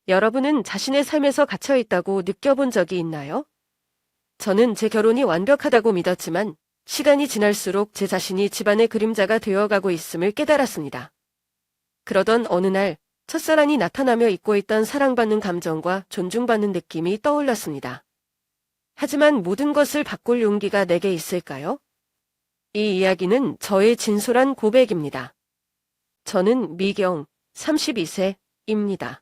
여러분은 자신의 삶에서 갇혀 있다고 느껴본 적이 있나요? 저는 제 결혼이 완벽하다고 믿었지만 시간이 지날수록 제 자신이 집안의 그림자가 되어가고 있음을 깨달았습니다. 그러던 어느 날 첫사랑이 나타나며 잊고 있던 사랑받는 감정과 존중받는 느낌이 떠올랐습니다. 하지만 모든 것을 바꿀 용기가 내게 있을까요? 이 이야기는 저의 진솔한 고백입니다. 저는 미경, 32세입니다.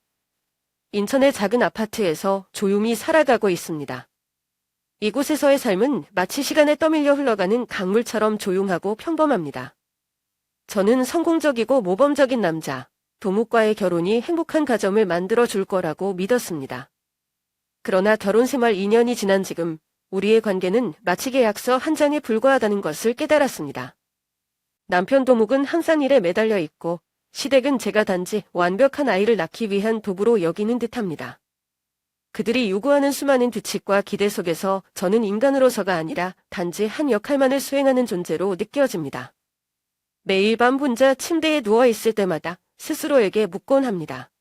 인천의 작은 아파트에서 조용히 살아가고 있습니다. 이곳에서의 삶은 마치 시간에 떠밀려 흘러가는 강물처럼 조용하고 평범합니다. 저는 성공적이고 모범적인 남자, 도묵과의 결혼이 행복한 가정을 만들어 줄 거라고 믿었습니다. 그러나 결혼 생활 2년이 지난 지금 우리의 관계는 마치 계약서 한 장에 불과하다는 것을 깨달았습니다. 남편 도묵은 항상 일에 매달려 있고 시댁은 제가 단지 완벽한 아이를 낳기 위한 도구로 여기는 듯합니다. 그들이 요구하는 수많은 규칙과 기대 속에서 저는 인간으로서가 아니라 단지 한 역할만을 수행하는 존재로 느껴집니다. 매일 밤 혼자 침대에 누워 있을 때마다 스스로에게 묻곤 합니다.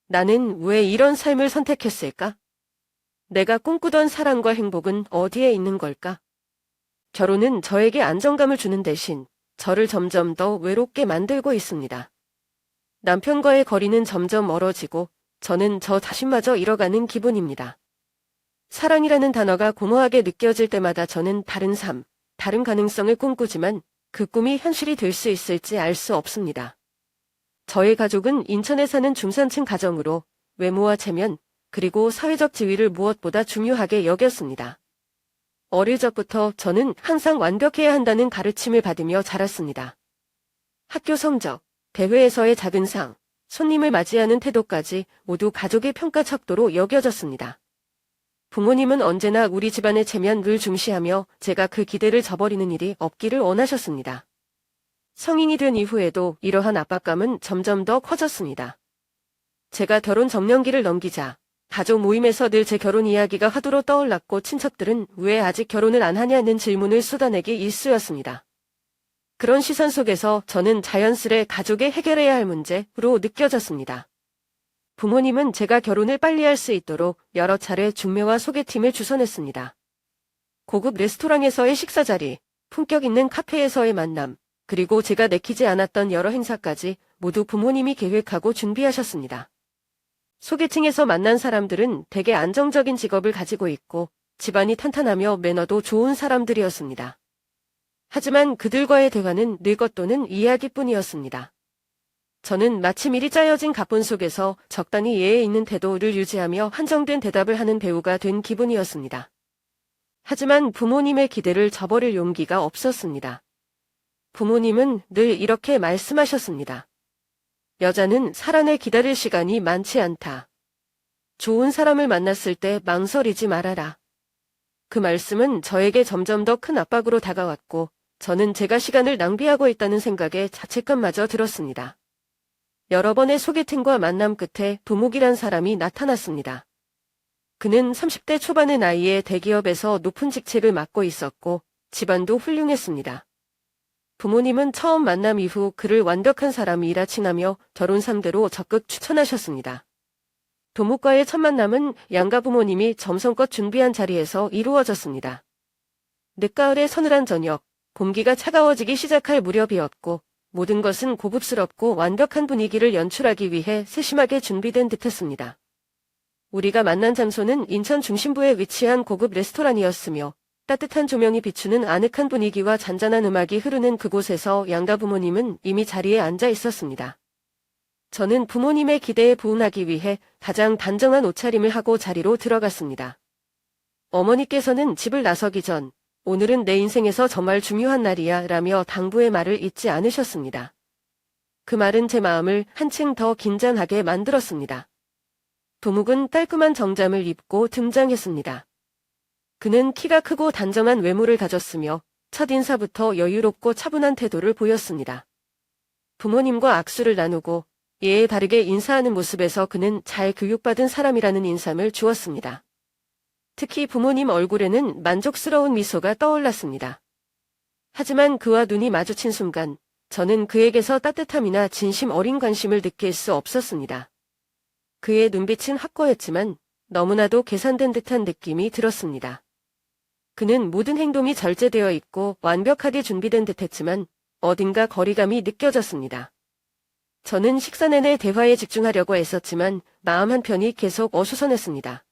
나는 왜 이런 삶을 선택했을까? 내가 꿈꾸던 사랑과 행복은 어디에 있는 걸까? 결혼은 저에게 안정감을 주는 대신 저를 점점 더 외롭게 만들고 있습니다. 남편과의 거리는 점점 멀어지고 저는 저 자신마저 잃어가는 기분입니다. 사랑이라는 단어가 공허하게 느껴질 때마다 저는 다른 삶, 다른 가능성을 꿈꾸지만 그 꿈이 현실이 될 수 있을지 알 수 없습니다. 저의 가족은 인천에 사는 중산층 가정으로 외모와 체면, 그리고 사회적 지위를 무엇보다 중요하게 여겼습니다. 어릴 적부터 저는 항상 완벽해야 한다는 가르침을 받으며 자랐습니다. 학교 성적, 대회에서의 작은 상, 손님을 맞이하는 태도까지 모두 가족의 평가 척도로 여겨졌습니다. 부모님은 언제나 우리 집안의 체면을 중시하며 제가 그 기대를 저버리는 일이 없기를 원하셨습니다. 성인이 된 이후에도 이러한 압박감은 점점 더 커졌습니다. 제가 결혼 정년기를 넘기자 가족 모임에서 늘 제 결혼 이야기가 화두로 떠올랐고 친척들은 왜 아직 결혼을 안 하냐는 질문을 쏟아내기 일쑤였습니다. 그런 시선 속에서 저는 자연스레 가족에 해결해야 할 문제로 느껴졌습니다. 부모님은 제가 결혼을 빨리 할 수 있도록 여러 차례 중매와 소개팅을 주선했습니다. 고급 레스토랑에서의 식사 자리, 품격 있는 카페에서의 만남, 그리고 제가 내키지 않았던 여러 행사까지 모두 부모님이 계획하고 준비하셨습니다. 소개팅에서 만난 사람들은 대개 안정적인 직업을 가지고 있고 집안이 탄탄하며 매너도 좋은 사람들이었습니다. 하지만 그들과의 대화는 늙것 또는 이야기뿐이었습니다. 저는 마치 미리 짜여진 각본 속에서 적당히 예에 있는 태도를 유지하며 한정된 대답을 하는 배우가 된 기분이었습니다. 하지만 부모님의 기대를 저버릴 용기가 없었습니다. 부모님은 늘 이렇게 말씀하셨습니다. 여자는 사랑을 기다릴 시간이 많지 않다. 좋은 사람을 만났을 때 망설이지 말아라. 그 말씀은 저에게 점점 더 큰 압박으로 다가왔고 저는 제가 시간을 낭비하고 있다는 생각에 자책감마저 들었습니다. 여러 번의 소개팅과 만남 끝에 도묵이란 사람이 나타났습니다. 그는 30대 초반의 나이에 대기업에서 높은 직책을 맡고 있었고 집안도 훌륭했습니다. 부모님은 처음 만남 이후 그를 완벽한 사람이라 칭하며 결혼 상대로 적극 추천하셨습니다. 도묵과의 첫 만남은 양가 부모님이 정성껏 준비한 자리에서 이루어졌습니다. 늦가을의 서늘한 저녁, 공기가 차가워지기 시작할 무렵이었고 모든 것은 고급스럽고 완벽한 분위기를 연출하기 위해 세심하게 준비된 듯했습니다. 우리가 만난 장소는 인천 중심부에 위치한 고급 레스토랑이었으며 따뜻한 조명이 비추는 아늑한 분위기와 잔잔한 음악이 흐르는 그곳에서 양가 부모님은 이미 자리에 앉아 있었습니다. 저는 부모님의 기대에 부응하기 위해 가장 단정한 옷차림을 하고 자리로 들어갔습니다. 어머니께서는 집을 나서기 전 오늘은 내 인생에서 정말 중요한 날이야 라며 당부의 말을 잊지 않으셨습니다. 그 말은 제 마음을 한층 더 긴장하게 만들었습니다. 도묵은 깔끔한 정장을 입고 등장했습니다. 그는 키가 크고 단정한 외모를 가졌으며 첫인사부터 여유롭고 차분한 태도를 보였습니다. 부모님과 악수를 나누고 예에 바르게 인사하는 모습에서 그는 잘 교육받은 사람이라는 인상을 주었습니다. 특히 부모님 얼굴에는 만족스러운 미소가 떠올랐습니다. 하지만 그와 눈이 마주친 순간 저는 그에게서 따뜻함이나 진심 어린 관심을 느낄 수 없었습니다. 그의 눈빛은 확고했지만 너무나도 계산된 듯한 느낌이 들었습니다. 그는 모든 행동이 절제되어 있고 완벽하게 준비된 듯했지만 어딘가 거리감이 느껴졌습니다. 저는 식사 내내 대화에 집중하려고 애썼지만 마음 한편이 계속 어수선했습니다.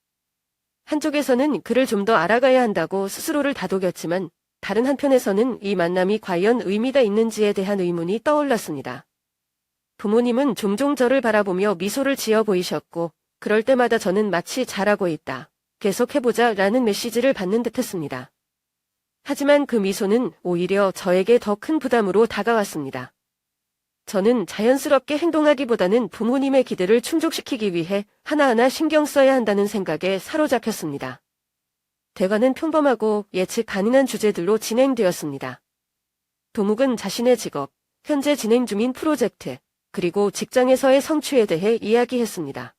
한쪽에서는 그를 좀 더 알아가야 한다고 스스로를 다독였지만 다른 한편에서는 이 만남이 과연 의미가 있는지에 대한 의문이 떠올랐습니다. 부모님은 종종 저를 바라보며 미소를 지어 보이셨고 그럴 때마다 저는 마치 잘하고 있다, 계속해보자 라는 메시지를 받는 듯했습니다. 하지만 그 미소는 오히려 저에게 더 큰 부담으로 다가왔습니다. 저는 자연스럽게 행동하기보다는 부모님의 기대를 충족시키기 위해 하나하나 신경 써야 한다는 생각에 사로잡혔습니다. 대화는 평범하고 예측 가능한 주제들로 진행되었습니다. 도묵은 자신의 직업, 현재 진행 중인 프로젝트, 그리고 직장에서의 성취에 대해 이야기했습니다.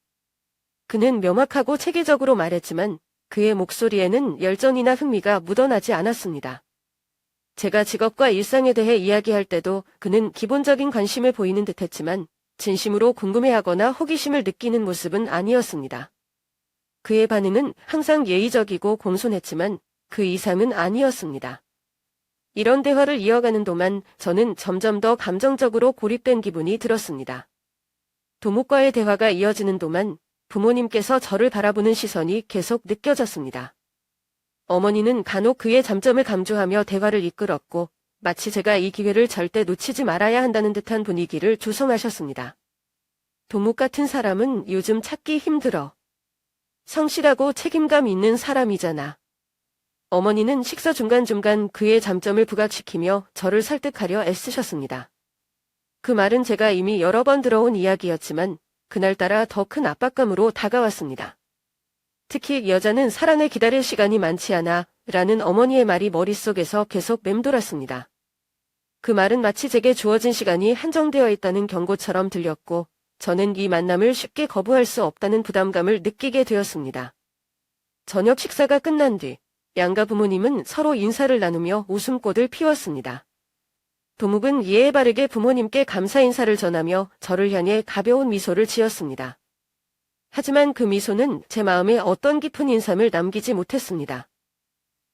그는 명확하고 체계적으로 말했지만 그의 목소리에는 열정이나 흥미가 묻어나지 않았습니다. 제가 직업과 일상에 대해 이야기할 때도 그는 기본적인 관심을 보이는 듯했지만 진심으로 궁금해하거나 호기심을 느끼는 모습은 아니었습니다. 그의 반응은 항상 예의적이고 공손했지만 그 이상은 아니었습니다. 이런 대화를 이어가는 동안 저는 점점 더 감정적으로 고립된 기분이 들었습니다. 도묵과의 대화가 이어지는 동안 부모님께서 저를 바라보는 시선이 계속 느껴졌습니다. 어머니는 간혹 그의 잠점을 강조하며 대화를 이끌었고 마치 제가 이 기회를 절대 놓치지 말아야 한다는 듯한 분위기를 조성하셨습니다. 도묵 같은 사람은 요즘 찾기 힘들어. 성실하고 책임감 있는 사람이잖아. 어머니는 식사 중간중간 그의 잠점을 부각시키며 저를 설득하려 애쓰셨습니다. 그 말은 제가 이미 여러 번 들어온 이야기였지만 그날따라 더 큰 압박감으로 다가왔습니다. 특히 여자는 사랑을 기다릴 시간이 많지 않아 라는 어머니의 말이 머릿속에서 계속 맴돌았습니다. 그 말은 마치 제게 주어진 시간이 한정되어 있다는 경고처럼 들렸고 저는 이 만남을 쉽게 거부할 수 없다는 부담감을 느끼게 되었습니다. 저녁 식사가 끝난 뒤 양가 부모님은 서로 인사를 나누며 웃음꽃을 피웠습니다. 도묵은 예에 바르게 부모님께 감사 인사를 전하며 저를 향해 가벼운 미소를 지었습니다. 하지만 그 미소는 제 마음에 어떤 깊은 인상을 남기지 못했습니다.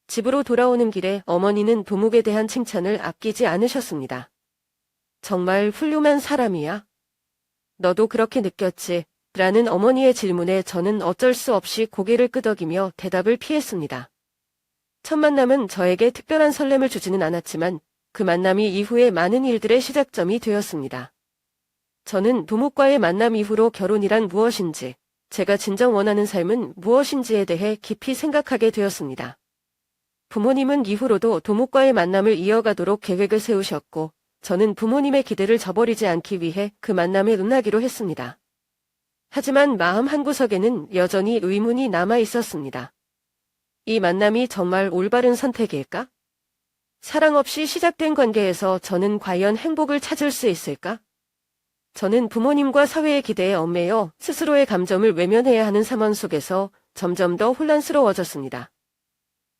집으로 돌아오는 길에 어머니는 도묵에 대한 칭찬을 아끼지 않으셨습니다. 정말 훌륭한 사람이야. 너도 그렇게 느꼈지? 라는 어머니의 질문에 저는 어쩔 수 없이 고개를 끄덕이며 대답을 피했습니다. 첫 만남은 저에게 특별한 설렘을 주지는 않았지만 그 만남이 이후에 많은 일들의 시작점이 되었습니다. 저는 도묵과의 만남 이후로 결혼이란 무엇인지, 제가 진정 원하는 삶은 무엇인지에 대해 깊이 생각하게 되었습니다. 부모님은 이후로도 도묵과의 만남을 이어가도록 계획을 세우셨고 저는 부모님의 기대를 저버리지 않기 위해 그 만남에 응하기로 했습니다. 하지만 마음 한구석에는 여전히 의문이 남아 있었습니다. 이 만남이 정말 올바른 선택일까? 사랑 없이 시작된 관계에서 저는 과연 행복을 찾을 수 있을까? 저는 부모님과 사회의 기대에 얽매여 스스로의 감정을 외면해야 하는 상황 속에서 점점 더 혼란스러워졌습니다.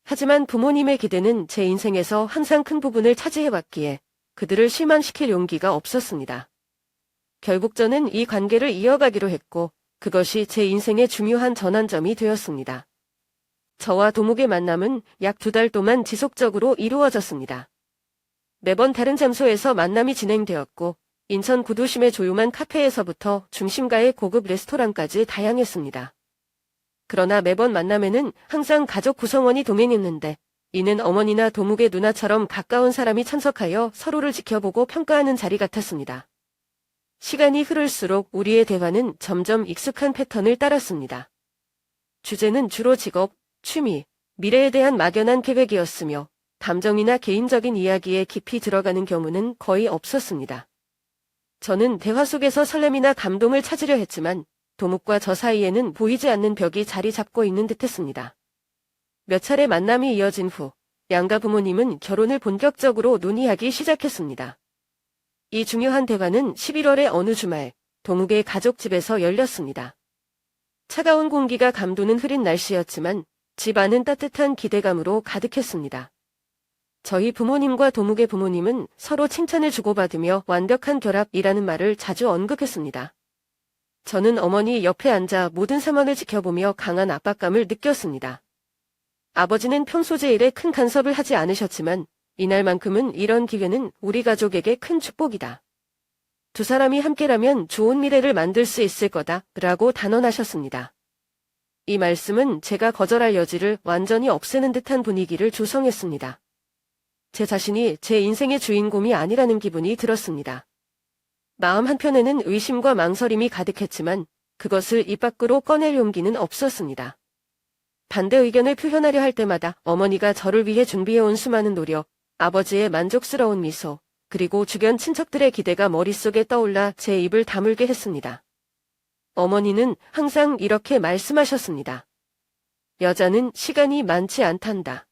하지만 부모님의 기대는 제 인생에서 항상 큰 부분을 차지해왔기에 그들을 실망시킬 용기가 없었습니다. 결국 저는 이 관계를 이어가기로 했고 그것이 제 인생의 중요한 전환점이 되었습니다. 저와 도묵의 만남은 약 2달 동안 지속적으로 이루어졌습니다. 매번 다른 장소에서 만남이 진행되었고 인천 구도심의 조용한 카페에서부터 중심가의 고급 레스토랑까지 다양했습니다. 그러나 매번 만남에는 항상 가족 구성원이 동행했는데 이는 어머니나 도묵의 누나처럼 가까운 사람이 참석하여 서로를 지켜보고 평가하는 자리 같았습니다. 시간이 흐를수록 우리의 대화는 점점 익숙한 패턴을 따랐습니다. 주제는 주로 직업, 취미, 미래에 대한 막연한 계획이었으며 감정이나 개인적인 이야기에 깊이 들어가는 경우는 거의 없었습니다. 저는 대화 속에서 설렘이나 감동을 찾으려 했지만 도묵과 저 사이에는 보이지 않는 벽이 자리 잡고 있는 듯했습니다. 몇 차례 만남이 이어진 후 양가 부모님은 결혼을 본격적으로 논의하기 시작했습니다. 이 중요한 대화는 11월의 어느 주말 도묵의 가족집에서 열렸습니다. 차가운 공기가 감도는 흐린 날씨였지만 집 안은 따뜻한 기대감으로 가득했습니다. 저희 부모님과 도묵의 부모님은 서로 칭찬을 주고받으며 완벽한 결합이라는 말을 자주 언급했습니다. 저는 어머니 옆에 앉아 모든 상황을 지켜보며 강한 압박감을 느꼈습니다. 아버지는 평소 제 일에 큰 간섭을 하지 않으셨지만 이날만큼은 이런 기회는 우리 가족에게 큰 축복이다. 두 사람이 함께라면 좋은 미래를 만들 수 있을 거다 라고 단언하셨습니다. 이 말씀은 제가 거절할 여지를 완전히 없애는 듯한 분위기를 조성했습니다. 제 자신이 제 인생의 주인공이 아니라는 기분이 들었습니다. 마음 한편에는 의심과 망설임이 가득했지만 그것을 입 밖으로 꺼낼 용기는 없었습니다. 반대 의견을 표현하려 할 때마다 어머니가 저를 위해 준비해온 수많은 노력, 아버지의 만족스러운 미소, 그리고 주변 친척들의 기대가 머릿속에 떠올라 제 입을 다물게 했습니다. 어머니는 항상 이렇게 말씀하셨습니다. 여자는 시간이 많지 않단다.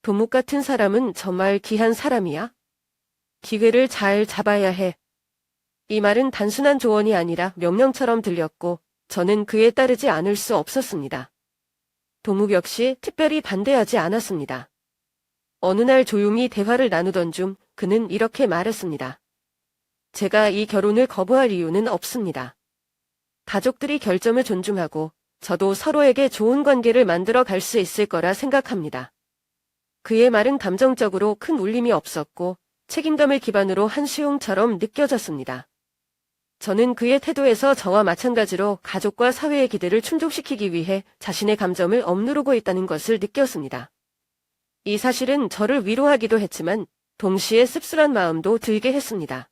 도묵 같은 사람은 정말 귀한 사람이야. 기회를 잘 잡아야 해. 이 말은 단순한 조언이 아니라 명령처럼 들렸고 저는 그에 따르지 않을 수 없었습니다. 도묵 역시 특별히 반대하지 않았습니다. 어느 날 조용히 대화를 나누던 중 그는 이렇게 말했습니다. 제가 이 결혼을 거부할 이유는 없습니다. 가족들이 결정을 존중하고 저도 서로에게 좋은 관계를 만들어 갈 수 있을 거라 생각합니다. 그의 말은 감정적으로 큰 울림이 없었고 책임감을 기반으로 한 수용처럼 느껴졌습니다. 저는 그의 태도에서 저와 마찬가지로 가족과 사회의 기대를 충족시키기 위해 자신의 감정을 억누르고 있다는 것을 느꼈습니다. 이 사실은 저를 위로하기도 했지만 동시에 씁쓸한 마음도 들게 했습니다.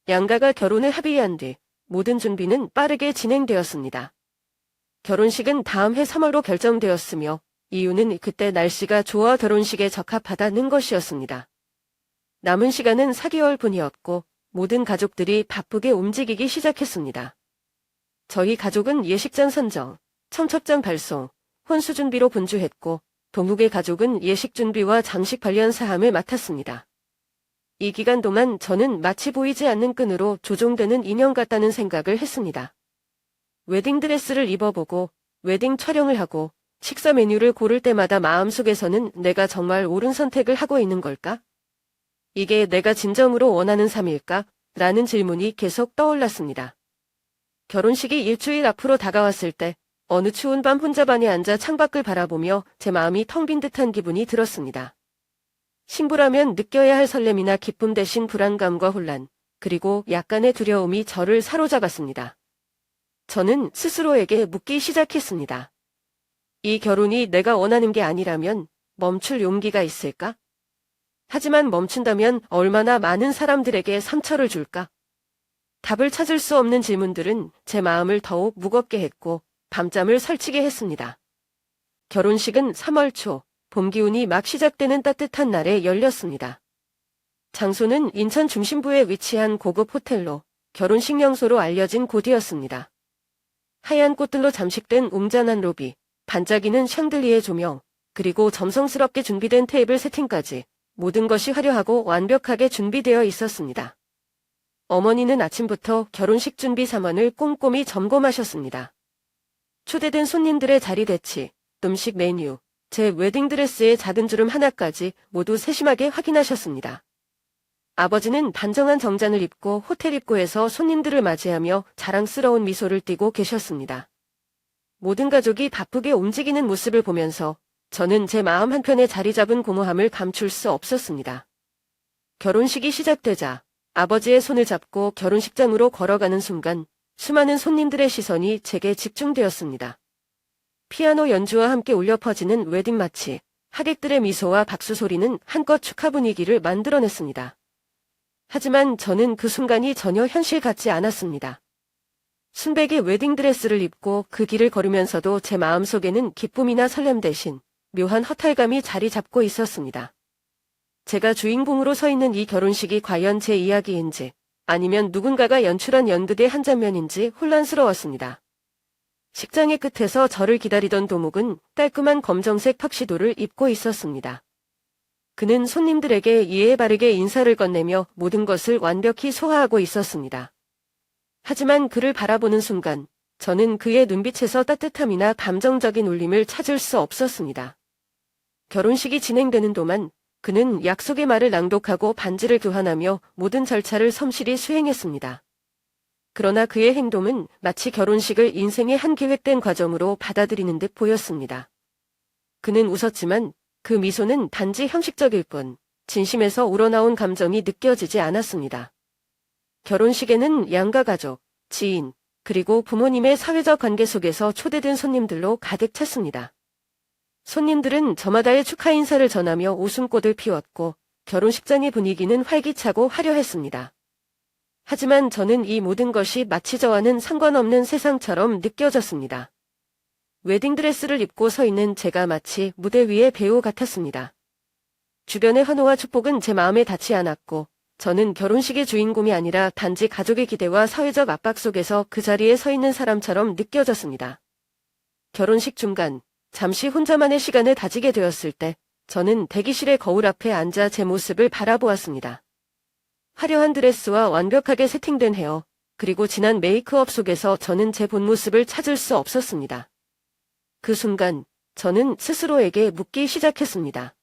양가가 결혼을 합의한 뒤 모든 준비는 빠르게 진행되었습니다. 결혼식은 다음 해 3월로 결정되었으며 이유는 그때 날씨가 좋아 결혼식에 적합하다는 것이었습니다. 남은 시간은 4개월뿐이었고 모든 가족들이 바쁘게 움직이기 시작했습니다. 저희 가족은 예식장 선정, 청첩장 발송, 혼수 준비로 분주했고 동욱의 가족은 예식 준비와 장식 관련 사항을 맡았습니다. 이 기간 동안 저는 마치 보이지 않는 끈으로 조종되는 인형 같다는 생각을 했습니다. 웨딩드레스를 입어보고 웨딩 촬영을 하고 식사 메뉴를 고를 때마다 마음속에서는 내가 정말 옳은 선택을 하고 있는 걸까? 이게 내가 진정으로 원하는 삶일까? 라는 질문이 계속 떠올랐습니다. 결혼식이 일주일 앞으로 다가왔을 때 어느 추운 밤 혼자 방에 앉아 창밖을 바라보며 제 마음이 텅 빈 듯한 기분이 들었습니다. 신부라면 느껴야 할 설렘이나 기쁨 대신 불안감과 혼란, 그리고 약간의 두려움이 저를 사로잡았습니다. 저는 스스로에게 묻기 시작했습니다. 이 결혼이 내가 원하는 게 아니라면 멈출 용기가 있을까? 하지만 멈춘다면 얼마나 많은 사람들에게 상처를 줄까? 답을 찾을 수 없는 질문들은 제 마음을 더욱 무겁게 했고 밤잠을 설치게 했습니다. 결혼식은 3월 초, 봄 기운이 막 시작되는 따뜻한 날에 열렸습니다. 장소는 인천 중심부에 위치한 고급 호텔로 결혼식 명소로 알려진 곳이었습니다. 하얀 꽃들로 잠식된 웅장한 로비, 반짝이는 샹들리에 조명, 그리고 점성스럽게 준비된 테이블 세팅까지 모든 것이 화려하고 완벽하게 준비되어 있었습니다. 어머니는 아침부터 결혼식 준비 상황을 꼼꼼히 점검하셨습니다. 초대된 손님들의 자리 대치, 음식 메뉴, 제 웨딩드레스의 작은 주름 하나까지 모두 세심하게 확인하셨습니다. 아버지는 단정한 정장을 입고 호텔 입구에서 손님들을 맞이하며 자랑스러운 미소를 띠고 계셨습니다. 모든 가족이 바쁘게 움직이는 모습을 보면서 저는 제 마음 한편에 자리 잡은 공허함을 감출 수 없었습니다. 결혼식이 시작되자 아버지의 손을 잡고 결혼식장으로 걸어가는 순간 수많은 손님들의 시선이 제게 집중되었습니다. 피아노 연주와 함께 울려 퍼지는 웨딩 마치, 하객들의 미소와 박수 소리는 한껏 축하 분위기를 만들어냈습니다. 하지만 저는 그 순간이 전혀 현실 같지 않았습니다. 순백의 웨딩드레스를 입고 그 길을 걸으면서도 제 마음속에는 기쁨이나 설렘 대신 묘한 허탈감이 자리 잡고 있었습니다. 제가 주인공으로 서 있는 이 결혼식이 과연 제 이야기인지 아니면 누군가가 연출한 연극의 한 장면인지 혼란스러웠습니다. 식장의 끝에서 저를 기다리던 도묵은 깔끔한 검정색 턱시도를 입고 있었습니다. 그는 손님들에게 예의 바르게 인사를 건네며 모든 것을 완벽히 소화하고 있었습니다. 하지만 그를 바라보는 순간 저는 그의 눈빛에서 따뜻함이나 감정적인 울림을 찾을 수 없었습니다. 결혼식이 진행되는 동안 그는 약속의 말을 낭독하고 반지를 교환하며 모든 절차를 성실히 수행했습니다. 그러나 그의 행동은 마치 결혼식을 인생의 한 계획된 과정으로 받아들이는 듯 보였습니다. 그는 웃었지만 그 미소는 단지 형식적일 뿐 진심에서 우러나온 감정이 느껴지지 않았습니다. 결혼식에는 양가 가족, 지인, 그리고 부모님의 사회적 관계 속에서 초대된 손님들로 가득 찼습니다. 손님들은 저마다의 축하 인사를 전하며 웃음꽃을 피웠고 결혼식장의 분위기는 활기차고 화려했습니다. 하지만 저는 이 모든 것이 마치 저와는 상관없는 세상처럼 느껴졌습니다. 웨딩드레스를 입고 서 있는 제가 마치 무대 위의 배우 같았습니다. 주변의 환호와 축복은 제 마음에 닿지 않았고 저는 결혼식의 주인공이 아니라 단지 가족의 기대와 사회적 압박 속에서 그 자리에 서 있는 사람처럼 느껴졌습니다. 결혼식 중간 잠시 혼자만의 시간을 가지게 되었을 때 저는 대기실의 거울 앞에 앉아 제 모습을 바라보았습니다. 화려한 드레스와 완벽하게 세팅된 헤어, 그리고 진한 메이크업 속에서 저는 제 본 모습을 찾을 수 없었습니다. 그 순간 저는 스스로에게 묻기 시작했습니다.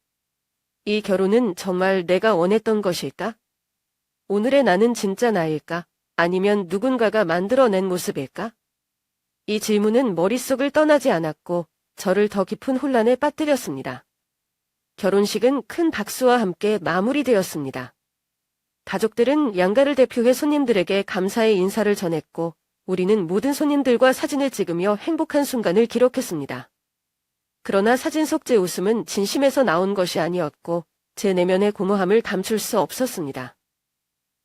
이 결혼은 정말 내가 원했던 것일까? 오늘의 나는 진짜 나일까? 아니면 누군가가 만들어낸 모습일까? 이 질문은 머릿속을 떠나지 않았고 저를 더 깊은 혼란에 빠뜨렸습니다. 결혼식은 큰 박수와 함께 마무리되었습니다. 가족들은 양가를 대표해 손님들에게 감사의 인사를 전했고 우리는 모든 손님들과 사진을 찍으며 행복한 순간을 기록했습니다. 그러나 사진 속 제 웃음은 진심에서 나온 것이 아니었고 제 내면의 공허함을 감출 수 없었습니다.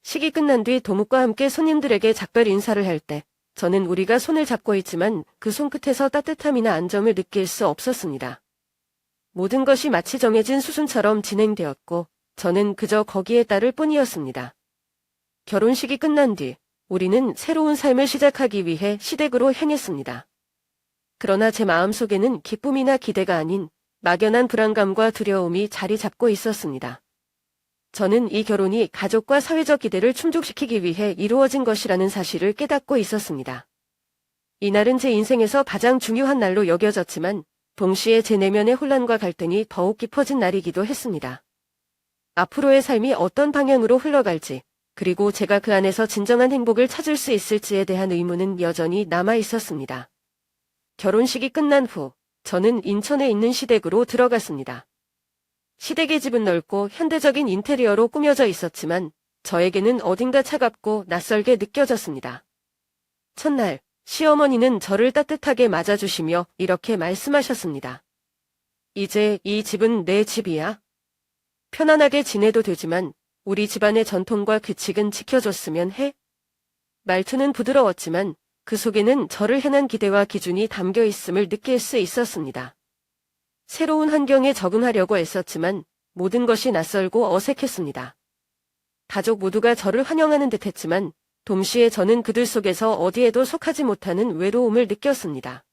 식이 끝난 뒤 도묵과 함께 손님들에게 작별 인사를 할 때 저는 우리가 손을 잡고 있지만 그 손끝에서 따뜻함이나 안정을 느낄 수 없었습니다. 모든 것이 마치 정해진 수순처럼 진행되었고 저는 그저 거기에 따를 뿐이었습니다. 결혼식이 끝난 뒤 우리는 새로운 삶을 시작하기 위해 시댁으로 향했습니다. 그러나 제 마음속에는 기쁨이나 기대가 아닌 막연한 불안감과 두려움이 자리 잡고 있었습니다. 저는 이 결혼이 가족과 사회적 기대를 충족시키기 위해 이루어진 것이라는 사실을 깨닫고 있었습니다. 이날은 제 인생에서 가장 중요한 날로 여겨졌지만 동시에 제 내면의 혼란과 갈등이 더욱 깊어진 날이기도 했습니다. 앞으로의 삶이 어떤 방향으로 흘러갈지, 그리고 제가 그 안에서 진정한 행복을 찾을 수 있을지에 대한 의문은 여전히 남아 있었습니다. 결혼식이 끝난 후 저는 인천에 있는 시댁으로 들어갔습니다. 시댁의 집은 넓고 현대적인 인테리어로 꾸며져 있었지만 저에게는 어딘가 차갑고 낯설게 느껴졌습니다. 첫날, 시어머니는 저를 따뜻하게 맞아주시며 이렇게 말씀하셨습니다. 이제 이 집은 내 집이야. 편안하게 지내도 되지만 우리 집안의 전통과 규칙은 지켜줬으면 해. 말투는 부드러웠지만 그 속에는 저를 향한 기대와 기준이 담겨 있음을 느낄 수 있었습니다. 새로운 환경에 적응하려고 애썼지만 모든 것이 낯설고 어색했습니다. 가족 모두가 저를 환영하는 듯했지만 동시에 저는 그들 속에서 어디에도 속하지 못하는 외로움을 느꼈습니다.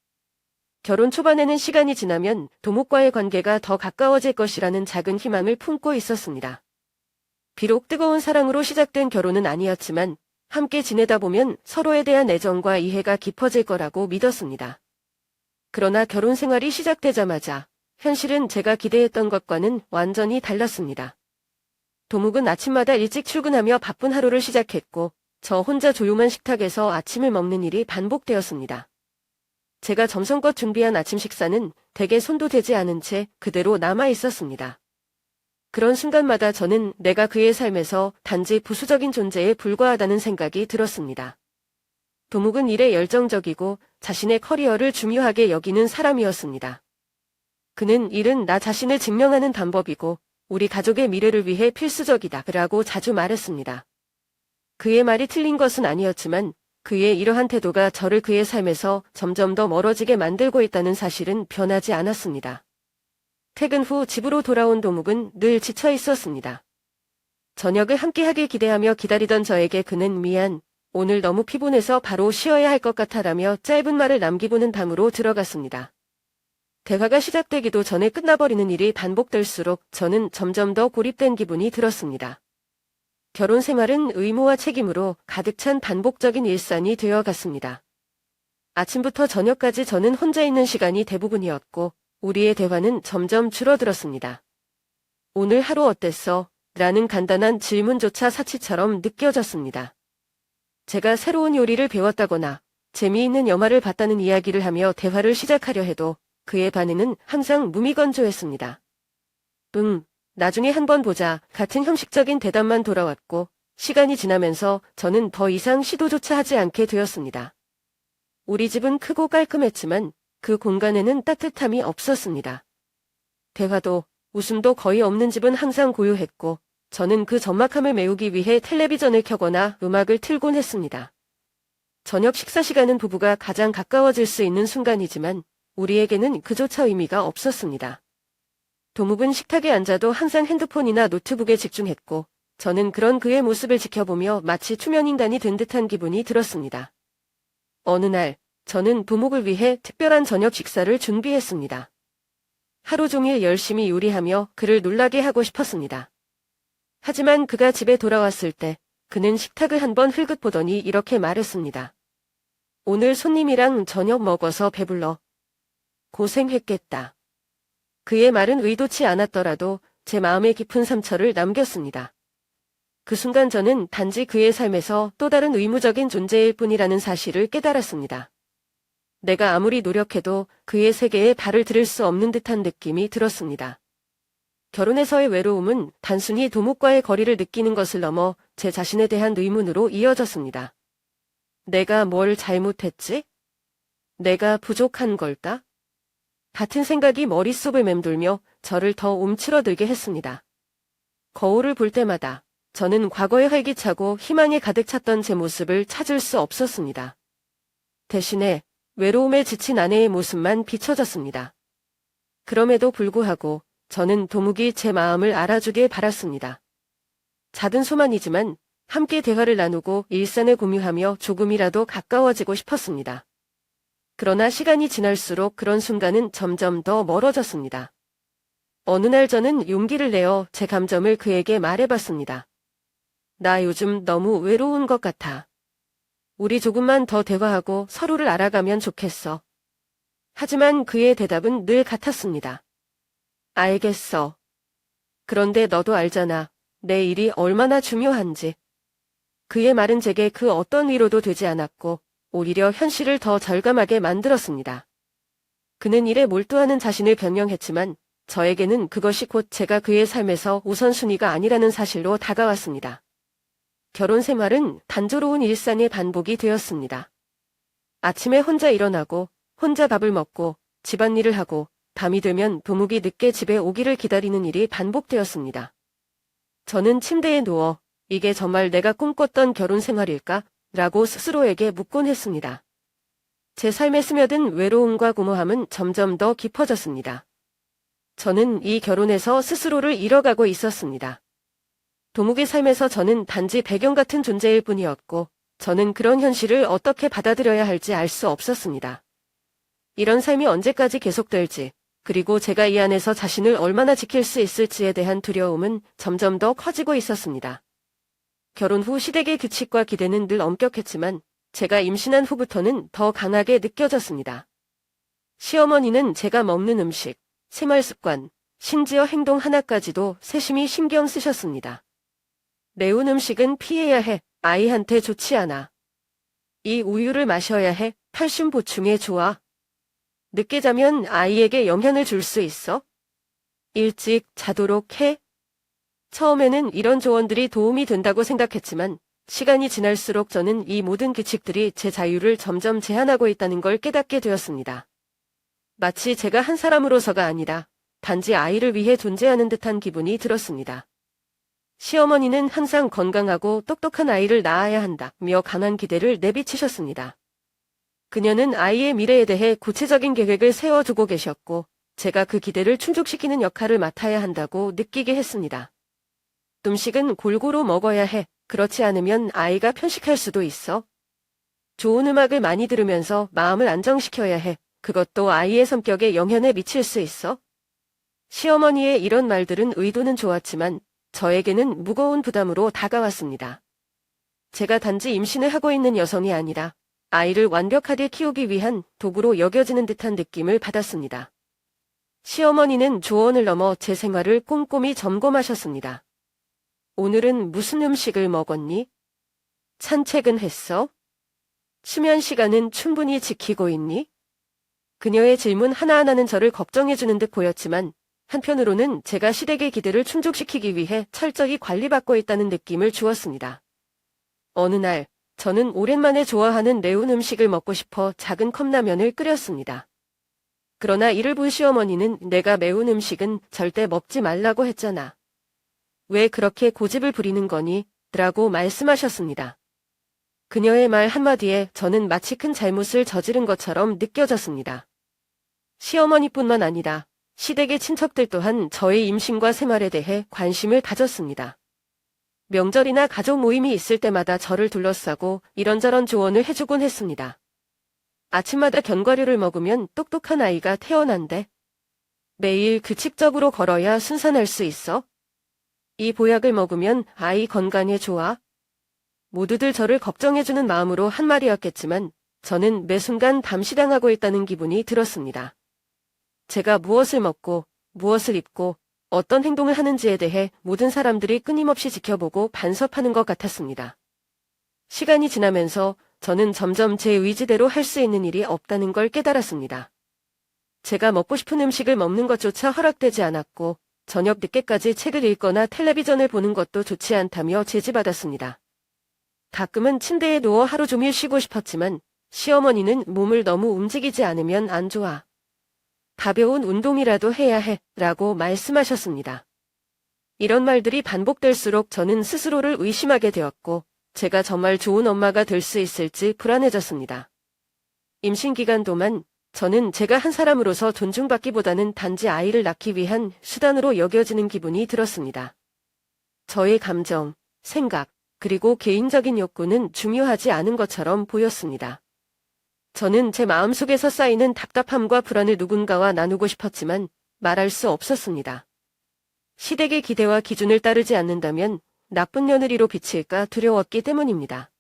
결혼 초반에는 시간이 지나면 도목과의 관계가 더 가까워질 것이라는 작은 희망을 품고 있었습니다. 비록 뜨거운 사랑으로 시작된 결혼은 아니었지만 함께 지내다 보면 서로에 대한 애정과 이해가 깊어질 거라고 믿었습니다. 그러나 결혼 생활이 시작되자마자 현실은 제가 기대했던 것과는 완전히 달랐습니다. 도묵은 아침마다 일찍 출근하며 바쁜 하루를 시작했고 저 혼자 조용한 식탁에서 아침을 먹는 일이 반복되었습니다. 제가 정성껏 준비한 아침 식사는 대개 손도 대지 않은 채 그대로 남아 있었습니다. 그런 순간마다 저는 내가 그의 삶에서 단지 부수적인 존재에 불과하다는 생각이 들었습니다. 도묵은 일에 열정적이고 자신의 커리어를 중요하게 여기는 사람이었습니다. 그는 일은 나 자신을 증명하는 방법이고 우리 가족의 미래를 위해 필수적이다 라고 자주 말했습니다. 그의 말이 틀린 것은 아니었지만 그의 이러한 태도가 저를 그의 삶에서 점점 더 멀어지게 만들고 있다는 사실은 변하지 않았습니다. 퇴근 후 집으로 돌아온 도묵은 늘 지쳐 있었습니다. 저녁을 함께하길 기대하며 기다리던 저에게 그는 미안, 오늘 너무 피곤해서 바로 쉬어야 할 것 같아라며 짧은 말을 남기고는 방으로 들어갔습니다. 대화가 시작되기도 전에 끝나버리는 일이 반복될수록 저는 점점 더 고립된 기분이 들었습니다. 결혼 생활은 의무와 책임으로 가득 찬 반복적인 일상이 되어갔습니다. 아침부터 저녁까지 저는 혼자 있는 시간이 대부분이었고 우리의 대화는 점점 줄어들었습니다. 오늘 하루 어땠어? 라는 간단한 질문조차 사치처럼 느껴졌습니다. 제가 새로운 요리를 배웠다거나 재미있는 영화를 봤다는 이야기를 하며 대화를 시작하려 해도 그의 반응은 항상 무미건조했습니다. 나중에 한번 보자 같은 형식적인 대답만 돌아왔고 시간이 지나면서 저는 더 이상 시도조차 하지 않게 되었습니다. 우리 집은 크고 깔끔했지만 그 공간에는 따뜻함이 없었습니다. 대화도 웃음도 거의 없는 집은 항상 고요했고 저는 그 적막함을 메우기 위해 텔레비전을 켜거나 음악을 틀곤 했습니다. 저녁 식사 시간은 부부가 가장 가까워질 수 있는 순간이지만 우리에게는 그조차 의미가 없었습니다. 도묵은 식탁에 앉아도 항상 핸드폰이나 노트북에 집중했고 저는 그런 그의 모습을 지켜보며 마치 투명인간이 된 듯한 기분이 들었습니다. 어느 날 저는 도묵을 위해 특별한 저녁 식사를 준비했습니다. 하루 종일 열심히 요리하며 그를 놀라게 하고 싶었습니다. 하지만 그가 집에 돌아왔을 때 그는 식탁을 한번 흘끗 보더니 이렇게 말했습니다. 오늘 손님이랑 저녁 먹어서 배불러. 고생했겠다. 그의 말은 의도치 않았더라도 제 마음에 깊은 상처를 남겼습니다. 그 순간 저는 단지 그의 삶에서 또 다른 의무적인 존재일 뿐이라는 사실을 깨달았습니다. 내가 아무리 노력해도 그의 세계에 발을 들일 수 없는 듯한 느낌이 들었습니다. 결혼에서의 외로움은 단순히 도묵과의 거리를 느끼는 것을 넘어 제 자신에 대한 의문으로 이어졌습니다. 내가 뭘 잘못했지? 내가 부족한 걸까? 같은 생각이 머릿속을 맴돌며 저를 더 움츠러들게 했습니다. 거울을 볼 때마다 저는 과거에 활기차고 희망에 가득 찼던 제 모습을 찾을 수 없었습니다. 대신에 외로움에 지친 아내의 모습만 비춰졌습니다. 그럼에도 불구하고 저는 도묵이 제 마음을 알아주길 바랐습니다. 작은 소만이지만 함께 대화를 나누고 일상을 공유하며 조금이라도 가까워지고 싶었습니다. 그러나 시간이 지날수록 그런 순간은 점점 더 멀어졌습니다. 어느 날 저는 용기를 내어 제 감정을 그에게 말해봤습니다. 나 요즘 너무 외로운 것 같아. 우리 조금만 더 대화하고 서로를 알아가면 좋겠어. 하지만 그의 대답은 늘 같았습니다. 알겠어. 그런데 너도 알잖아. 내 일이 얼마나 중요한지. 그의 말은 제게 그 어떤 위로도 되지 않았고 오히려 현실을 더 절감하게 만들었습니다. 그는 일에 몰두하는 자신을 변명했지만 저에게는 그것이 곧 제가 그의 삶에서 우선순위가 아니라는 사실로 다가왔습니다. 결혼 생활은 단조로운 일상의 반복이 되었습니다. 아침에 혼자 일어나고 혼자 밥을 먹고 집안일을 하고 밤이 되면 도묵이 늦게 집에 오기를 기다리는 일이 반복되었습니다. 저는 침대에 누워 이게 정말 내가 꿈꿨던 결혼 생활일까? 라고 스스로에게 묻곤 했습니다. 제 삶에 스며든 외로움과 공허함은 점점 더 깊어졌습니다. 저는 이 결혼에서 스스로를 잃어가고 있었습니다. 도묵의 삶에서 저는 단지 배경 같은 존재일 뿐이었고 저는 그런 현실을 어떻게 받아들여야 할지 알 수 없었습니다. 이런 삶이 언제까지 계속될지 그리고 제가 이 안에서 자신을 얼마나 지킬 수 있을지에 대한 두려움은 점점 더 커지고 있었습니다. 결혼 후 시댁의 규칙과 기대는 늘 엄격했지만 제가 임신한 후부터는 더 강하게 느껴졌습니다. 시어머니는 제가 먹는 음식, 생활 습관, 심지어 행동 하나까지도 세심히 신경 쓰셨습니다. 매운 음식은 피해야 해. 아이한테 좋지 않아. 이 우유를 마셔야 해. 칼슘 보충에 좋아. 늦게 자면 아이에게 영향을 줄 수 있어. 일찍 자도록 해. 처음에는 이런 조언들이 도움이 된다고 생각했지만 시간이 지날수록 저는 이 모든 규칙들이 제 자유를 점점 제한하고 있다는 걸 깨닫게 되었습니다. 마치 제가 한 사람으로서가 아니라 단지 아이를 위해 존재하는 듯한 기분이 들었습니다. 시어머니는 항상 건강하고 똑똑한 아이를 낳아야 한다며 강한 기대를 내비치셨습니다. 그녀는 아이의 미래에 대해 구체적인 계획을 세워두고 계셨고 제가 그 기대를 충족시키는 역할을 맡아야 한다고 느끼게 했습니다. 음식은 골고루 먹어야 해. 그렇지 않으면 아이가 편식할 수도 있어. 좋은 음악을 많이 들으면서 마음을 안정시켜야 해. 그것도 아이의 성격에 영향을 미칠 수 있어. 시어머니의 이런 말들은 의도는 좋았지만 저에게는 무거운 부담으로 다가왔습니다. 제가 단지 임신을 하고 있는 여성이 아니라 아이를 완벽하게 키우기 위한 도구로 여겨지는 듯한 느낌을 받았습니다. 시어머니는 조언을 넘어 제 생활을 꼼꼼히 점검하셨습니다. 오늘은 무슨 음식을 먹었니? 산책은 했어? 수면 시간은 충분히 지키고 있니? 그녀의 질문 하나하나는 저를 걱정해주는 듯 보였지만 한편으로는 제가 시댁의 기대를 충족시키기 위해 철저히 관리받고 있다는 느낌을 주었습니다. 어느 날 저는 오랜만에 좋아하는 매운 음식을 먹고 싶어 작은 컵라면을 끓였습니다. 그러나 이를 본 시어머니는 내가 매운 음식은 절대 먹지 말라고 했잖아. 왜 그렇게 고집을 부리는 거니? 라고 말씀하셨습니다. 그녀의 말 한마디에 저는 마치 큰 잘못을 저지른 것처럼 느껴졌습니다. 시어머니뿐만 아니라 시댁의 친척들 또한 저의 임신과 생활에 대해 관심을 가졌습니다. 명절이나 가족 모임이 있을 때마다 저를 둘러싸고 이런저런 조언을 해주곤 했습니다. 아침마다 견과류를 먹으면 똑똑한 아이가 태어난대. 매일 규칙적으로 걸어야 순산할 수 있어. 이 보약을 먹으면 아이 건강에 좋아. 모두들 저를 걱정해주는 마음으로 한 말이었겠지만 저는 매 순간 감시당하고 있다는 기분이 들었습니다. 제가 무엇을 먹고 무엇을 입고 어떤 행동을 하는지에 대해 모든 사람들이 끊임없이 지켜보고 간섭하는 것 같았습니다. 시간이 지나면서 저는 점점 제 의지대로 할 수 있는 일이 없다는 걸 깨달았습니다. 제가 먹고 싶은 음식을 먹는 것조차 허락되지 않았고 저녁 늦게까지 책을 읽거나 텔레비전을 보는 것도 좋지 않다며 제지받았습니다. 가끔은 침대에 누워 하루 종일 쉬고 싶었지만 시어머니는 몸을 너무 움직이지 않으면 안 좋아. 가벼운 운동이라도 해야 해 라고 말씀하셨습니다. 이런 말들이 반복될수록 저는 스스로를 의심하게 되었고 제가 정말 좋은 엄마가 될 수 있을지 불안해졌습니다. 임신 기간 동안 저는 제가 한 사람으로서 존중받기보다는 단지 아이를 낳기 위한 수단으로 여겨지는 기분이 들었습니다. 저의 감정, 생각, 그리고 개인적인 욕구는 중요하지 않은 것처럼 보였습니다. 저는 제 마음속에서 쌓이는 답답함과 불안을 누군가와 나누고 싶었지만 말할 수 없었습니다. 시댁의 기대와 기준을 따르지 않는다면 나쁜 며느리로 비칠까 두려웠기 때문입니다.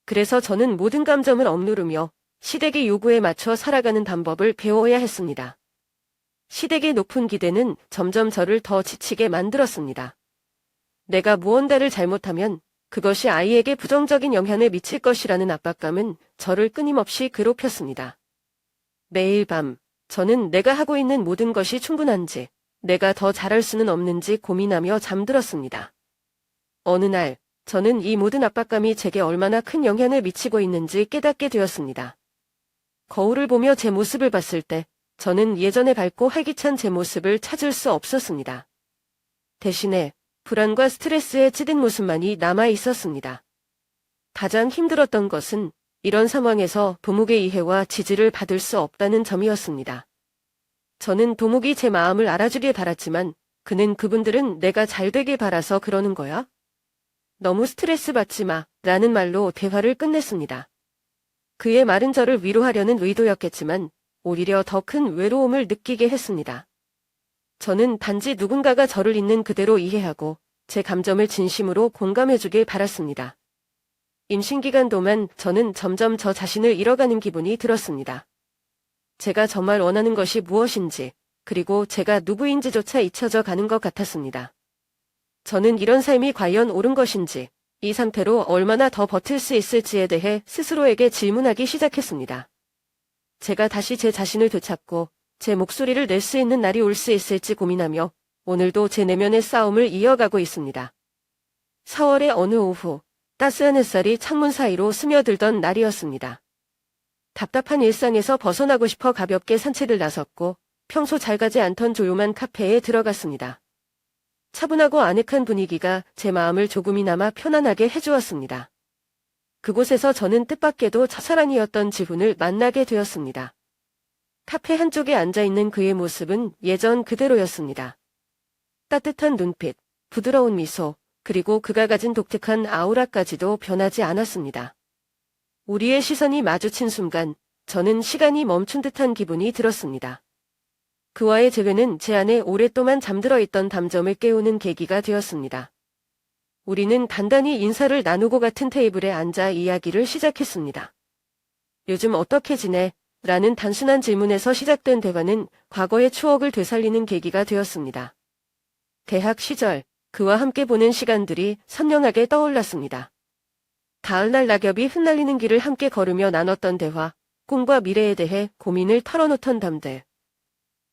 그래서 저는 모든 감정을 억누르며 시댁의 요구에 맞춰 살아가는 방법을 배워야 했습니다. 시댁의 높은 기대는 점점 저를 더 지치게 만들었습니다. 내가 무언가를 잘못하면 그것이 아이에게 부정적인 영향을 미칠 것이라는 압박감은 저를 끊임없이 괴롭혔습니다. 매일 밤 저는 내가 하고 있는 모든 것이 충분한지, 내가 더 잘할 수는 없는지 고민하며 잠들었습니다. 어느 날 저는 이 모든 압박감이 제게 얼마나 큰 영향을 미치고 있는지 깨닫게 되었습니다. 거울을 보며 제 모습을 봤을 때 저는 예전에 밝고 활기찬 제 모습을 찾을 수 없었습니다. 대신에 불안과 스트레스에 찌든 모습만이 남아 있었습니다. 가장 힘들었던 것은 이런 상황에서 도목의 이해와 지지를 받을 수 없다는 점이었습니다. 저는 도목이 제 마음을 알아주길 바랐지만 그는 그분들은 내가 잘 되길 바라서 그러는 거야? 너무 스트레스 받지 마 라는 말로 대화를 끝냈습니다. 그의 말은 저를 위로하려는 의도였겠지만 오히려 더 큰 외로움을 느끼게 했습니다. 저는 단지 누군가가 저를 있는 그대로 이해하고 제 감정을 진심으로 공감해주길 바랐습니다. 임신 기간 동안 저는 점점 저 자신을 잃어가는 기분이 들었습니다. 제가 정말 원하는 것이 무엇인지, 그리고 제가 누구인지조차 잊혀져 가는 것 같았습니다. 저는 이런 삶이 과연 옳은 것인지, 이 상태로 얼마나 더 버틸 수 있을지에 대해 스스로에게 질문하기 시작했습니다. 제가 다시 제 자신을 되찾고 제 목소리를 낼 수 있는 날이 올 수 있을지 고민하며 오늘도 제 내면의 싸움을 이어가고 있습니다. 4월의 어느 오후, 따스한 햇살이 창문 사이로 스며들던 날이었습니다. 답답한 일상에서 벗어나고 싶어 가볍게 산책을 나섰고 평소 잘 가지 않던 조용한 카페에 들어갔습니다. 차분하고 아늑한 분위기가 제 마음을 조금이나마 편안하게 해주었습니다. 그곳에서 저는 뜻밖에도 첫사랑이었던 지훈을 만나게 되었습니다. 카페 한쪽에 앉아있는 그의 모습은 예전 그대로였습니다. 따뜻한 눈빛, 부드러운 미소, 그리고 그가 가진 독특한 아우라까지도 변하지 않았습니다. 우리의 시선이 마주친 순간 저는 시간이 멈춘 듯한 기분이 들었습니다. 그와의 재회는 제 안에 오랫동안 잠들어 있던 담점을 깨우는 계기가 되었습니다. 우리는 간단히 인사를 나누고 같은 테이블에 앉아 이야기를 시작했습니다. 요즘 어떻게 지내? 라는 단순한 질문에서 시작된 대화는 과거의 추억을 되살리는 계기가 되었습니다. 대학 시절, 그와 함께 보낸 시간들이 선명하게 떠올랐습니다. 가을날 낙엽이 흩날리는 길을 함께 걸으며 나눴던 대화, 꿈과 미래에 대해 고민을 털어놓던 담들.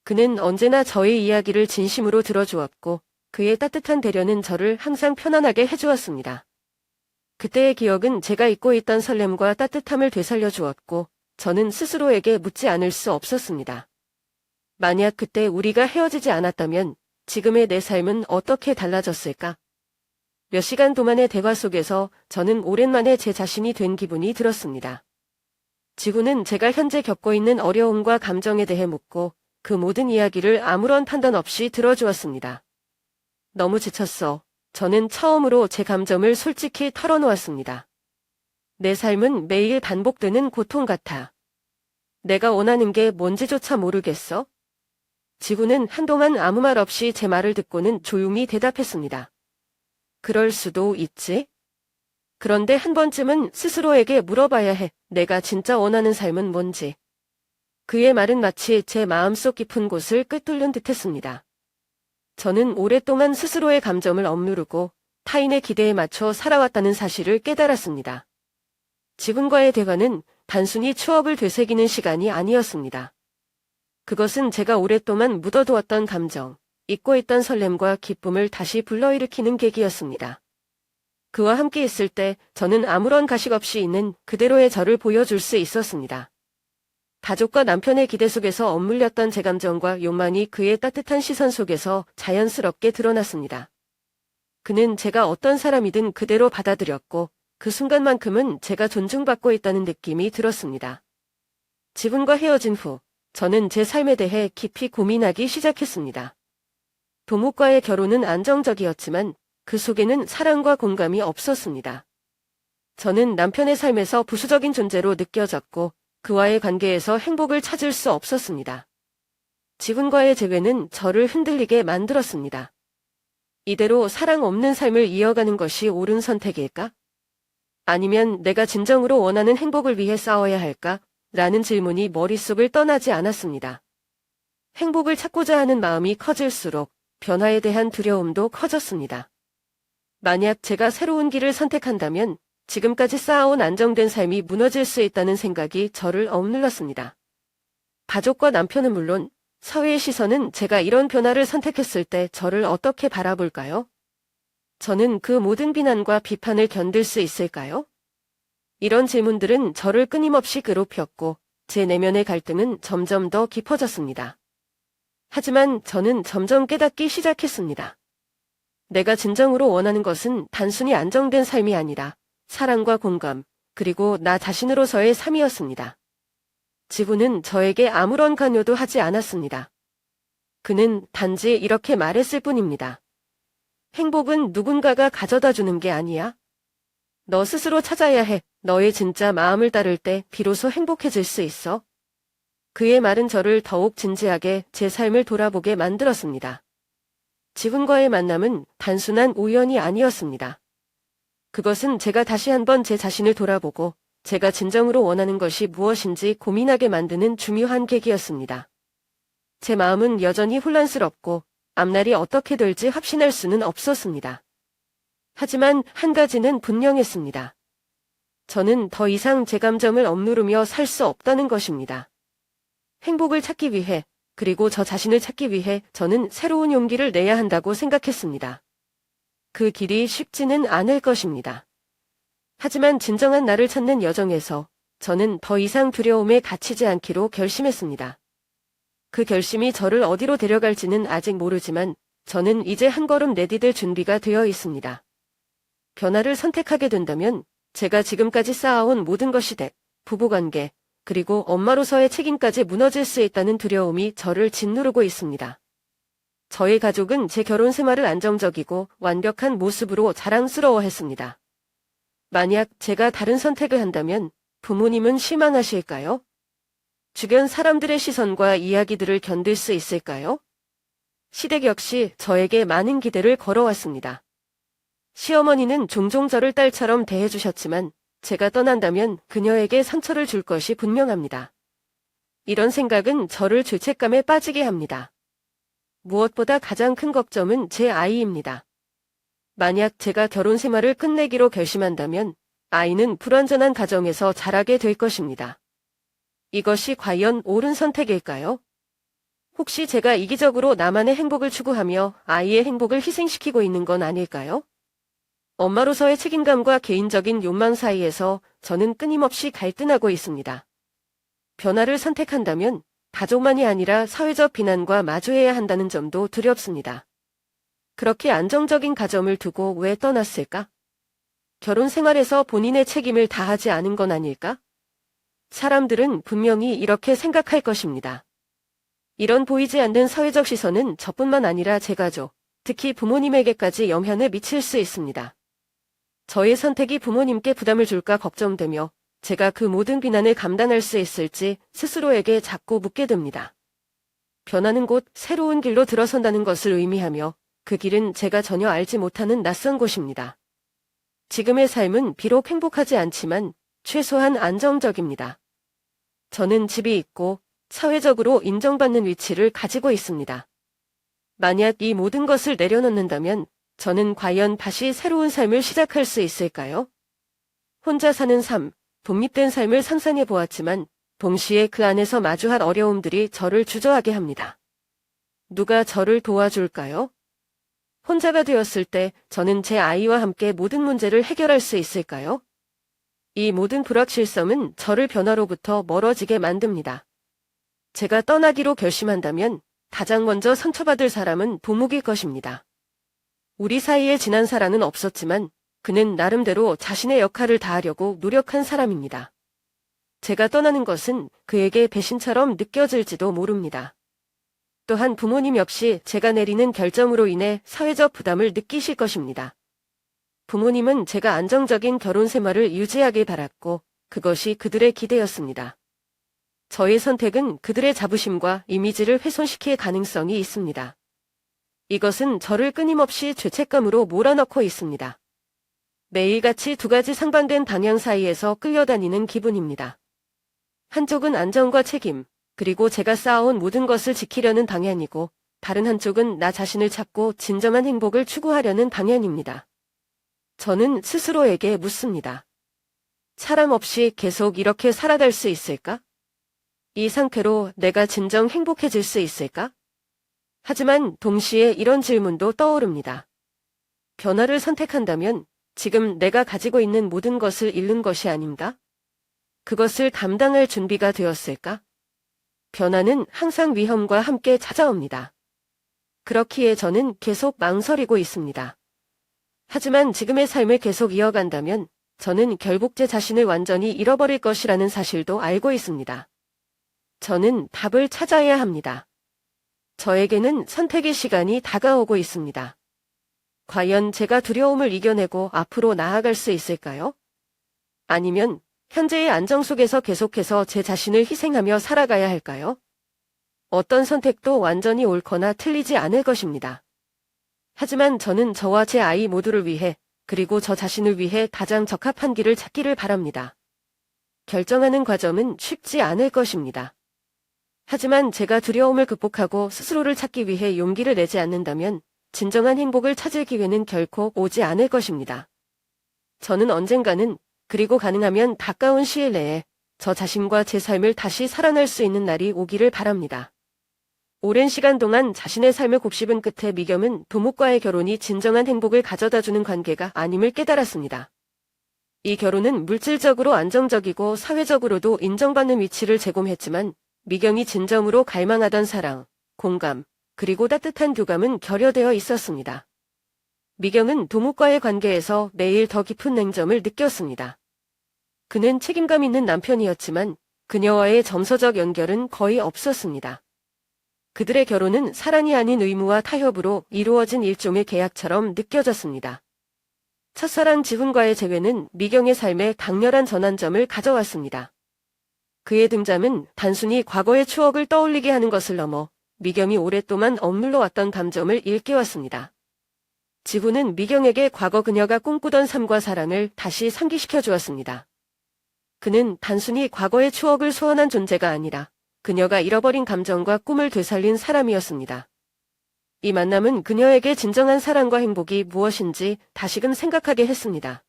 그는 언제나 저의 이야기를 진심으로 들어주었고 그의 따뜻한 배려는 저를 항상 편안하게 해주었습니다. 그때의 기억은 제가 잊고 있던 설렘과 따뜻함을 되살려 주었고 저는 스스로에게 묻지 않을 수 없었습니다. 만약 그때 우리가 헤어지지 않았다면 지금의 내 삶은 어떻게 달라졌을까? 몇 시간 동안의 대화 속에서 저는 오랜만에 제 자신이 된 기분이 들었습니다. 지구는 제가 현재 겪고 있는 어려움과 감정에 대해 묻고 그 모든 이야기를 아무런 판단 없이 들어주었습니다. 너무 지쳤어. 저는 처음으로 제 감정을 솔직히 털어놓았습니다. 내 삶은 매일 반복되는 고통 같아. 내가 원하는 게 뭔지조차 모르겠어? 지구는 한동안 아무 말 없이 제 말을 듣고는 조용히 대답했습니다. 그럴 수도 있지. 그런데 한 번쯤은 스스로에게 물어봐야 해. 내가 진짜 원하는 삶은 뭔지. 그의 말은 마치 제 마음속 깊은 곳을 꿰뚫는 듯했습니다. 저는 오랫동안 스스로의 감정을 억누르고 타인의 기대에 맞춰 살아왔다는 사실을 깨달았습니다. 지금과의 대화는 단순히 추억을 되새기는 시간이 아니었습니다. 그것은 제가 오랫동안 묻어두었던 감정, 잊고 있던 설렘과 기쁨을 다시 불러일으키는 계기였습니다. 그와 함께 있을 때 저는 아무런 가식 없이 있는 그대로의 저를 보여줄 수 있었습니다. 가족과 남편의 기대 속에서 억눌렸던 제 감정과 욕망이 그의 따뜻한 시선 속에서 자연스럽게 드러났습니다. 그는 제가 어떤 사람이든 그대로 받아들였고 그 순간만큼은 제가 존중받고 있다는 느낌이 들었습니다. 지금과 헤어진 후 저는 제 삶에 대해 깊이 고민하기 시작했습니다. 도목과의 결혼은 안정적이었지만 그 속에는 사랑과 공감이 없었습니다. 저는 남편의 삶에서 부수적인 존재로 느껴졌고 그와의 관계에서 행복을 찾을 수 없었습니다. 지금과의 재회는 저를 흔들리게 만들었습니다. 이대로 사랑 없는 삶을 이어가는 것이 옳은 선택일까? 아니면 내가 진정으로 원하는 행복을 위해 싸워야 할까? 라는 질문이 머릿속을 떠나지 않았습니다. 행복을 찾고자 하는 마음이 커질수록 변화에 대한 두려움도 커졌습니다. 만약 제가 새로운 길을 선택한다면 지금까지 쌓아온 안정된 삶이 무너질 수 있다는 생각이 저를 억눌렀습니다. 가족과 남편은 물론 사회의 시선은 제가 이런 변화를 선택했을 때 저를 어떻게 바라볼까요? 저는 그 모든 비난과 비판을 견딜 수 있을까요? 이런 질문들은 저를 끊임없이 괴롭혔고 제 내면의 갈등은 점점 더 깊어졌습니다. 하지만 저는 점점 깨닫기 시작했습니다. 내가 진정으로 원하는 것은 단순히 안정된 삶이 아니라 사랑과 공감, 그리고 나 자신으로서의 삶이었습니다. 지구는 저에게 아무런 강요도 하지 않았습니다. 그는 단지 이렇게 말했을 뿐입니다. 행복은 누군가가 가져다 주는 게 아니야. 너 스스로 찾아야 해. 너의 진짜 마음을 따를 때 비로소 행복해질 수 있어. 그의 말은 저를 더욱 진지하게 제 삶을 돌아보게 만들었습니다. 지금과의 만남은 단순한 우연이 아니었습니다. 그것은 제가 다시 한번 제 자신을 돌아보고 제가 진정으로 원하는 것이 무엇인지 고민하게 만드는 중요한 계기였습니다. 제 마음은 여전히 혼란스럽고 앞날이 어떻게 될지 확신할 수는 없었습니다. 하지만 한 가지는 분명했습니다. 저는 더 이상 제 감정을 억누르며 살 수 없다는 것입니다. 행복을 찾기 위해, 그리고 저 자신을 찾기 위해 저는 새로운 용기를 내야 한다고 생각했습니다. 그 길이 쉽지는 않을 것입니다. 하지만 진정한 나를 찾는 여정에서 저는 더 이상 두려움에 갇히지 않기로 결심했습니다. 그 결심이 저를 어디로 데려갈지는 아직 모르지만 저는 이제 한 걸음 내디딜 준비가 되어 있습니다. 변화를 선택하게 된다면 제가 지금까지 쌓아온 모든 것이 부부관계, 그리고 엄마로서의 책임까지 무너질 수 있다는 두려움이 저를 짓누르고 있습니다. 저희 가족은 제 결혼 생활을 안정적이고 완벽한 모습으로 자랑스러워했습니다. 만약 제가 다른 선택을 한다면 부모님은 실망하실까요? 주변 사람들의 시선과 이야기들을 견딜 수 있을까요? 시댁 역시 저에게 많은 기대를 걸어왔습니다. 시어머니는 종종 저를 딸처럼 대해주셨지만 제가 떠난다면 그녀에게 상처를 줄 것이 분명합니다. 이런 생각은 저를 죄책감에 빠지게 합니다. 무엇보다 가장 큰 걱정은 제 아이입니다. 만약 제가 결혼 생활을 끝내기로 결심한다면 아이는 불완전한 가정에서 자라게 될 것입니다. 이것이 과연 옳은 선택일까요? 혹시 제가 이기적으로 나만의 행복을 추구하며 아이의 행복을 희생시키고 있는 건 아닐까요? 엄마로서의 책임감과 개인적인 욕망 사이에서 저는 끊임없이 갈등하고 있습니다. 변화를 선택한다면 가족만이 아니라 사회적 비난과 마주해야 한다는 점도 두렵습니다. 그렇게 안정적인 가정을 두고 왜 떠났을까? 결혼 생활에서 본인의 책임을 다하지 않은 건 아닐까? 사람들은 분명히 이렇게 생각할 것입니다. 이런 보이지 않는 사회적 시선은 저뿐만 아니라 제 가족, 특히 부모님에게까지 영향을 미칠 수 있습니다. 저의 선택이 부모님께 부담을 줄까 걱정되며 제가 그 모든 비난을 감당할 수 있을지 스스로에게 자꾸 묻게 됩니다. 변하는 곳 새로운 길로 들어선다는 것을 의미하며 그 길은 제가 전혀 알지 못하는 낯선 곳입니다. 지금의 삶은 비록 행복하지 않지만 최소한 안정적입니다. 저는 집이 있고 사회적으로 인정받는 위치를 가지고 있습니다. 만약 이 모든 것을 내려놓는다면 저는 과연 다시 새로운 삶을 시작할 수 있을까요? 혼자 사는 삶, 독립된 삶을 상상해 보았지만 동시에 그 안에서 마주할 어려움들이 저를 주저하게 합니다. 누가 저를 도와줄까요? 혼자가 되었을 때 저는 제 아이와 함께 모든 문제를 해결할 수 있을까요? 이 모든 불확실성은 저를 변화로부터 멀어지게 만듭니다. 제가 떠나기로 결심한다면 가장 먼저 상처받을 사람은 부모일 것입니다. 우리 사이에 지난 사랑은 없었지만 그는 나름대로 자신의 역할을 다하려고 노력한 사람입니다. 제가 떠나는 것은 그에게 배신처럼 느껴질지도 모릅니다. 또한 부모님 역시 제가 내리는 결정으로 인해 사회적 부담을 느끼실 것입니다. 부모님은 제가 안정적인 결혼 생활을 유지하길 바랐고 그것이 그들의 기대였습니다. 저의 선택은 그들의 자부심과 이미지를 훼손시킬 가능성이 있습니다. 이것은 저를 끊임없이 죄책감으로 몰아넣고 있습니다. 매일같이 두 가지 상반된 방향 사이에서 끌려다니는 기분입니다. 한쪽은 안정과 책임, 그리고 제가 쌓아온 모든 것을 지키려는 방향이고 다른 한쪽은 나 자신을 찾고 진정한 행복을 추구하려는 방향입니다. 저는 스스로에게 묻습니다. 사랑 없이 계속 이렇게 살아갈 수 있을까? 이 상태로 내가 진정 행복해질 수 있을까? 하지만 동시에 이런 질문도 떠오릅니다. 변화를 선택한다면 지금 내가 가지고 있는 모든 것을 잃는 것이 아닌가? 그것을 감당할 준비가 되었을까? 변화는 항상 위험과 함께 찾아옵니다. 그렇기에 저는 계속 망설이고 있습니다. 하지만 지금의 삶을 계속 이어간다면 저는 결국 제 자신을 완전히 잃어버릴 것이라는 사실도 알고 있습니다. 저는 답을 찾아야 합니다. 저에게는 선택의 시간이 다가오고 있습니다. 과연 제가 두려움을 이겨내고 앞으로 나아갈 수 있을까요? 아니면 현재의 안정 속에서 계속해서 제 자신을 희생하며 살아가야 할까요? 어떤 선택도 완전히 옳거나 틀리지 않을 것입니다. 하지만 저는 저와 제 아이 모두를 위해 그리고 저 자신을 위해 가장 적합한 길을 찾기를 바랍니다. 결정하는 과정은 쉽지 않을 것입니다. 하지만 제가 두려움을 극복하고 스스로를 찾기 위해 용기를 내지 않는다면 진정한 행복을 찾을 기회는 결코 오지 않을 것입니다. 저는 언젠가는 그리고 가능하면 가까운 시일 내에 저 자신과 제 삶을 다시 살아날 수 있는 날이 오기를 바랍니다. 오랜 시간 동안 자신의 삶을 곱씹은 끝에 미겸은 도목과의 결혼이 진정한 행복을 가져다주는 관계가 아님을 깨달았습니다. 이 결혼은 물질적으로 안정적이고 사회적으로도 인정받는 위치를 제공했지만 미경이 진정으로 갈망하던 사랑, 공감, 그리고 따뜻한 교감은 결여되어 있었습니다. 미경은 도목과의 관계에서 매일 더 깊은 냉정을 느꼈습니다. 그는 책임감 있는 남편이었지만 그녀와의 정서적 연결은 거의 없었습니다. 그들의 결혼은 사랑이 아닌 의무와 타협으로 이루어진 일종의 계약처럼 느껴졌습니다. 첫사랑 지훈과의 재회는 미경의 삶에 강렬한 전환점을 가져왔습니다. 그의 등장은 단순히 과거의 추억을 떠올리게 하는 것을 넘어 미경이 오랫동안 억눌러 왔던 감정을 일깨웠습니다. 지훈은 미경에게 과거 그녀가 꿈꾸던 삶과 사랑을 다시 상기시켜 주었습니다. 그는 단순히 과거의 추억을 소환한 존재가 아니라 그녀가 잃어버린 감정과 꿈을 되살린 사람이었습니다. 이 만남은 그녀에게 진정한 사랑과 행복이 무엇인지 다시금 생각하게 했습니다.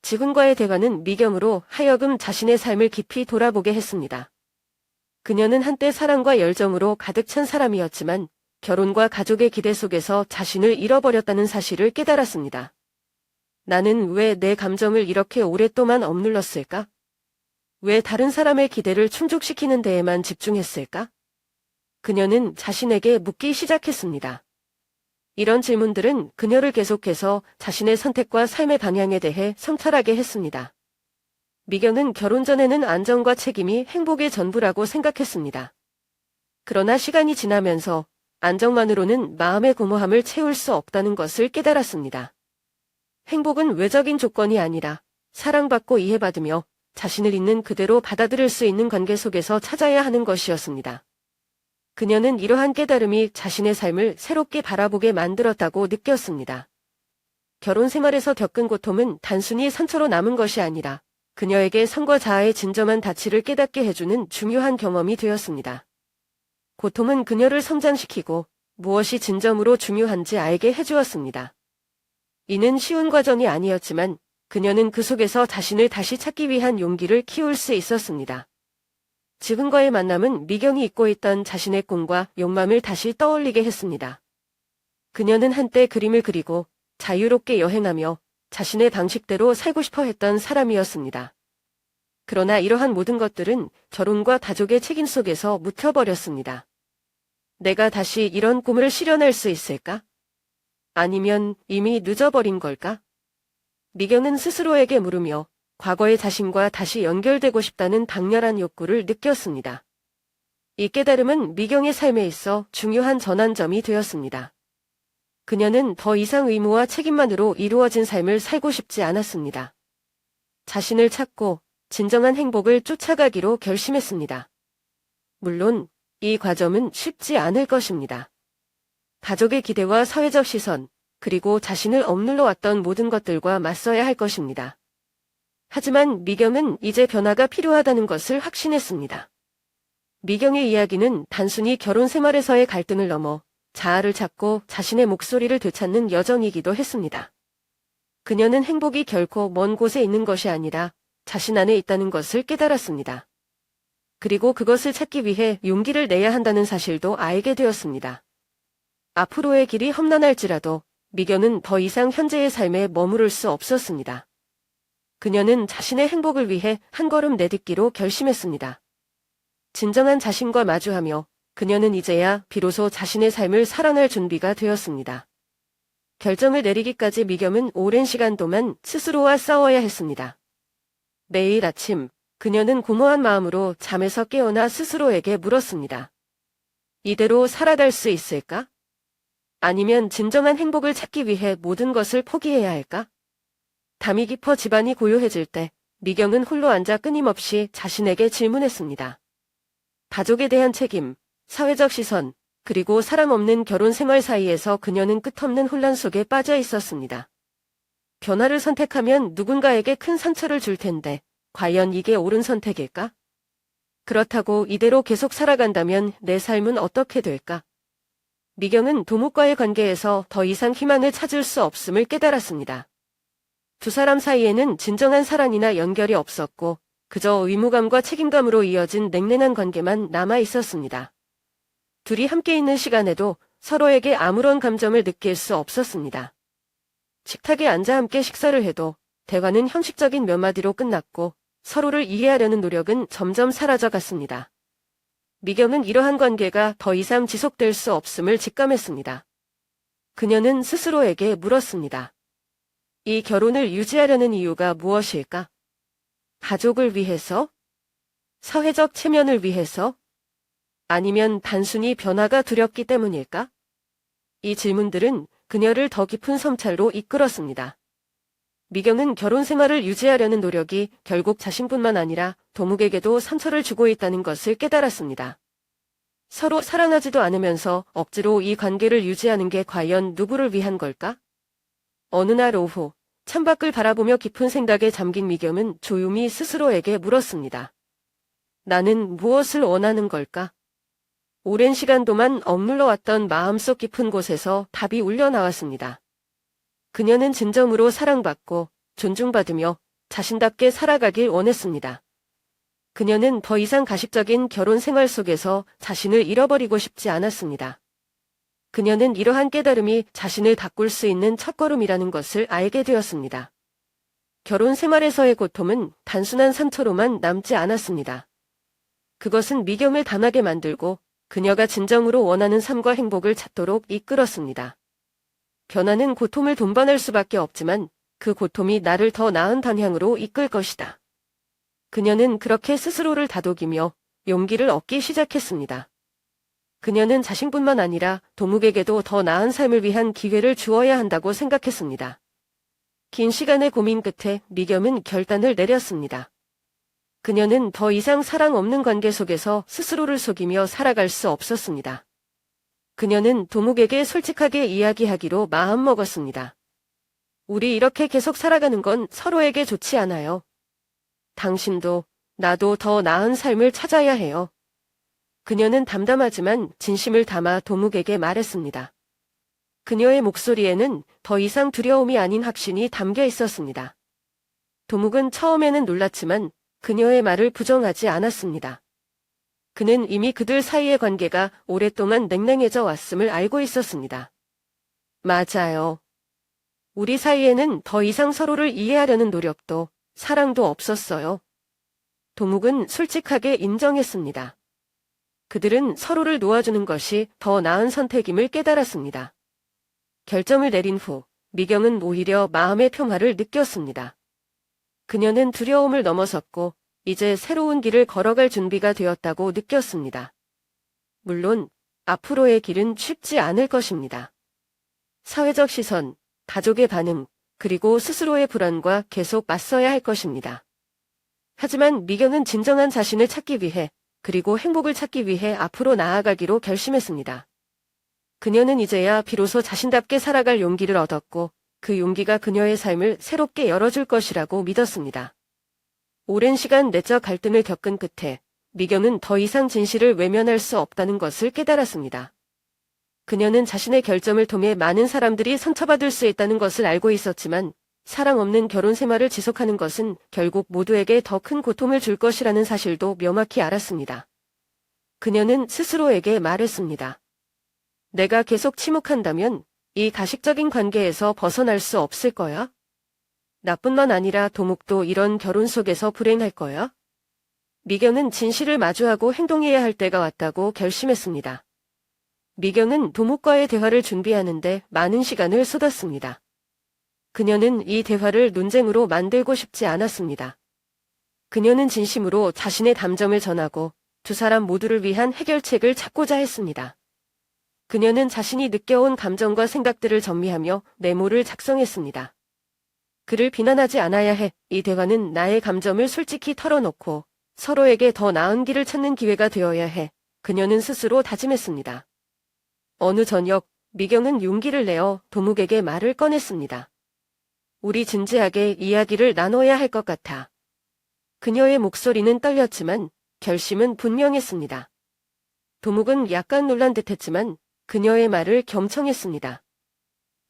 지금과의 대화는 미경으로 하여금 자신의 삶을 깊이 돌아보게 했습니다. 그녀는 한때 사랑과 열정으로 가득 찬 사람이었지만 결혼과 가족의 기대 속에서 자신을 잃어버렸다는 사실을 깨달았습니다. 나는 왜 내 감정을 이렇게 오랫동안 억눌렀을까? 왜 다른 사람의 기대를 충족시키는 데에만 집중했을까? 그녀는 자신에게 묻기 시작했습니다. 이런 질문들은 그녀를 계속해서 자신의 선택과 삶의 방향에 대해 성찰하게 했습니다. 미경은 결혼 전에는 안정과 책임이 행복의 전부라고 생각했습니다. 그러나 시간이 지나면서 안정만으로는 마음의 공허함을 채울 수 없다는 것을 깨달았습니다. 행복은 외적인 조건이 아니라 사랑받고 이해받으며 자신을 있는 그대로 받아들일 수 있는 관계 속에서 찾아야 하는 것이었습니다. 그녀는 이러한 깨달음이 자신의 삶을 새롭게 바라보게 만들었다고 느꼈습니다. 결혼 생활에서 겪은 고통은 단순히 상처로 남은 것이 아니라 그녀에게 성과 자아의 진정한 가치를 깨닫게 해주는 중요한 경험이 되었습니다. 고통은 그녀를 성장시키고 무엇이 진정으로 중요한지 알게 해주었습니다. 이는 쉬운 과정이 아니었지만 그녀는 그 속에서 자신을 다시 찾기 위한 용기를 키울 수 있었습니다. 지금과의 만남은 미경이 잊고 있던 자신의 꿈과 욕망을 다시 떠올리게 했습니다. 그녀는 한때 그림을 그리고 자유롭게 여행하며 자신의 방식대로 살고 싶어 했던 사람이었습니다. 그러나 이러한 모든 것들은 결혼과 가족의 책임 속에서 묻혀버렸습니다. 내가 다시 이런 꿈을 실현할 수 있을까? 아니면 이미 늦어버린 걸까? 미경은 스스로에게 물으며 과거의 자신과 다시 연결되고 싶다는 강렬한 욕구를 느꼈습니다. 이 깨달음은 미경의 삶에 있어 중요한 전환점이 되었습니다. 그녀는 더 이상 의무와 책임만으로 이루어진 삶을 살고 싶지 않았습니다. 자신을 찾고 진정한 행복을 쫓아가기로 결심했습니다. 물론 이 과정은 쉽지 않을 것입니다. 가족의 기대와 사회적 시선, 그리고 자신을 억눌러 왔던 모든 것들과 맞서야 할 것입니다. 하지만 미경은 이제 변화가 필요하다는 것을 확신했습니다. 미경의 이야기는 단순히 결혼 생활에서의 갈등을 넘어 자아를 찾고 자신의 목소리를 되찾는 여정이기도 했습니다. 그녀는 행복이 결코 먼 곳에 있는 것이 아니라 자신 안에 있다는 것을 깨달았습니다. 그리고 그것을 찾기 위해 용기를 내야 한다는 사실도 알게 되었습니다. 앞으로의 길이 험난할지라도 미경은 더 이상 현재의 삶에 머무를 수 없었습니다. 그녀는 자신의 행복을 위해 한 걸음 내딛기로 결심했습니다. 진정한 자신과 마주하며 그녀는 이제야 비로소 자신의 삶을 살아날 준비가 되었습니다. 결정을 내리기까지 미경은 오랜 시간 동안 스스로와 싸워야 했습니다. 매일 아침 그녀는 공허한 마음으로 잠에서 깨어나 스스로에게 물었습니다. 이대로 살아갈 수 있을까? 아니면 진정한 행복을 찾기 위해 모든 것을 포기해야 할까? 담이 깊어 집안이 고요해질 때 미경은 홀로 앉아 끊임없이 자신에게 질문했습니다. 가족에 대한 책임, 사회적 시선, 그리고 사랑 없는 결혼 생활 사이에서 그녀는 끝없는 혼란 속에 빠져 있었습니다. 변화를 선택하면 누군가에게 큰 상처를 줄 텐데 과연 이게 옳은 선택일까? 그렇다고 이대로 계속 살아간다면 내 삶은 어떻게 될까? 미경은 도무과의 관계에서 더 이상 희망을 찾을 수 없음을 깨달았습니다. 두 사람 사이에는 진정한 사랑이나 연결이 없었고 그저 의무감과 책임감으로 이어진 냉랭한 관계만 남아 있었습니다. 둘이 함께 있는 시간에도 서로에게 아무런 감정을 느낄 수 없었습니다. 식탁에 앉아 함께 식사를 해도 대화는 형식적인 몇 마디로 끝났고 서로를 이해하려는 노력은 점점 사라져갔습니다. 미경은 이러한 관계가 더 이상 지속될 수 없음을 직감했습니다. 그녀는 스스로에게 물었습니다. 이 결혼을 유지하려는 이유가 무엇일까? 가족을 위해서? 사회적 체면을 위해서? 아니면 단순히 변화가 두렵기 때문일까? 이 질문들은 그녀를 더 깊은 성찰로 이끌었습니다. 미경은 결혼 생활을 유지하려는 노력이 결국 자신뿐만 아니라 도묵에게도 상처를 주고 있다는 것을 깨달았습니다. 서로 사랑하지도 않으면서 억지로 이 관계를 유지하는 게 과연 누구를 위한 걸까? 어느 날 오후, 창밖을 바라보며 깊은 생각에 잠긴 미경은 조용히 스스로에게 물었습니다. 나는 무엇을 원하는 걸까? 오랜 시간 동안 억눌러 왔던 마음속 깊은 곳에서 답이 울려 나왔습니다. 그녀는 진정으로 사랑받고 존중받으며 자신답게 살아가길 원했습니다. 그녀는 더 이상 가식적인 결혼 생활 속에서 자신을 잃어버리고 싶지 않았습니다. 그녀는 이러한 깨달음이 자신을 바꿀 수 있는 첫걸음이라는 것을 알게 되었습니다. 결혼 생활에서의 고통은 단순한 상처로만 남지 않았습니다. 그것은 미경을 단하게 만들고 그녀가 진정으로 원하는 삶과 행복을 찾도록 이끌었습니다. 변화는 고통을 동반할 수밖에 없지만 그 고통이 나를 더 나은 방향으로 이끌 것이다. 그녀는 그렇게 스스로를 다독이며 용기를 얻기 시작했습니다. 그녀는 자신뿐만 아니라 도묵에게도 더 나은 삶을 위한 기회를 주어야 한다고 생각했습니다. 긴 시간의 고민 끝에 미겸은 결단을 내렸습니다. 그녀는 더 이상 사랑 없는 관계 속에서 스스로를 속이며 살아갈 수 없었습니다. 그녀는 도묵에게 솔직하게 이야기하기로 마음먹었습니다. 우리 이렇게 계속 살아가는 건 서로에게 좋지 않아요. 당신도 나도 더 나은 삶을 찾아야 해요. 그녀는 담담하지만 진심을 담아 도묵에게 말했습니다. 그녀의 목소리에는 더 이상 두려움이 아닌 확신이 담겨 있었습니다. 도묵은 처음에는 놀랐지만 그녀의 말을 부정하지 않았습니다. 그는 이미 그들 사이의 관계가 오랫동안 냉랭해져 왔음을 알고 있었습니다. 맞아요. 우리 사이에는 더 이상 서로를 이해하려는 노력도 사랑도 없었어요. 도묵은 솔직하게 인정했습니다. 그들은 서로를 놓아주는 것이 더 나은 선택임을 깨달았습니다. 결정을 내린 후 미경은 오히려 마음의 평화를 느꼈습니다. 그녀는 두려움을 넘어섰고 이제 새로운 길을 걸어갈 준비가 되었다고 느꼈습니다. 물론 앞으로의 길은 쉽지 않을 것입니다. 사회적 시선, 가족의 반응, 그리고 스스로의 불안과 계속 맞서야 할 것입니다. 하지만 미경은 진정한 자신을 찾기 위해 그리고 행복을 찾기 위해 앞으로 나아가기로 결심했습니다. 그녀는 이제야 비로소 자신답게 살아갈 용기를 얻었고 그 용기가 그녀의 삶을 새롭게 열어줄 것이라고 믿었습니다. 오랜 시간 내적 갈등을 겪은 끝에 미경은 더 이상 진실을 외면할 수 없다는 것을 깨달았습니다. 그녀는 자신의 결정을 통해 많은 사람들이 상처받을 수 있다는 것을 알고 있었지만 사랑 없는 결혼 생활을 지속하는 것은 결국 모두에게 더 큰 고통을 줄 것이라는 사실도 명확히 알았습니다. 그녀는 스스로에게 말했습니다. 내가 계속 침묵한다면 이 가식적인 관계에서 벗어날 수 없을 거야? 나뿐만 아니라 도묵도 이런 결혼 속에서 불행할 거야? 미경은 진실을 마주하고 행동해야 할 때가 왔다고 결심했습니다. 미경은 도묵과의 대화를 준비하는데 많은 시간을 쏟았습니다. 그녀는 이 대화를 논쟁으로 만들고 싶지 않았습니다. 그녀는 진심으로 자신의 감정을 전하고 두 사람 모두를 위한 해결책을 찾고자 했습니다. 그녀는 자신이 느껴온 감정과 생각들을 정리하며 메모를 작성했습니다. 그를 비난하지 않아야 해. 이 대화는 나의 감정을 솔직히 털어놓고 서로에게 더 나은 길을 찾는 기회가 되어야 해. 그녀는 스스로 다짐했습니다. 어느 저녁, 미경은 용기를 내어 도묵에게 말을 꺼냈습니다. 우리 진지하게 이야기를 나눠야 할 것 같아. 그녀의 목소리는 떨렸지만 결심은 분명했습니다. 도묵은 약간 놀란 듯했지만 그녀의 말을 경청했습니다.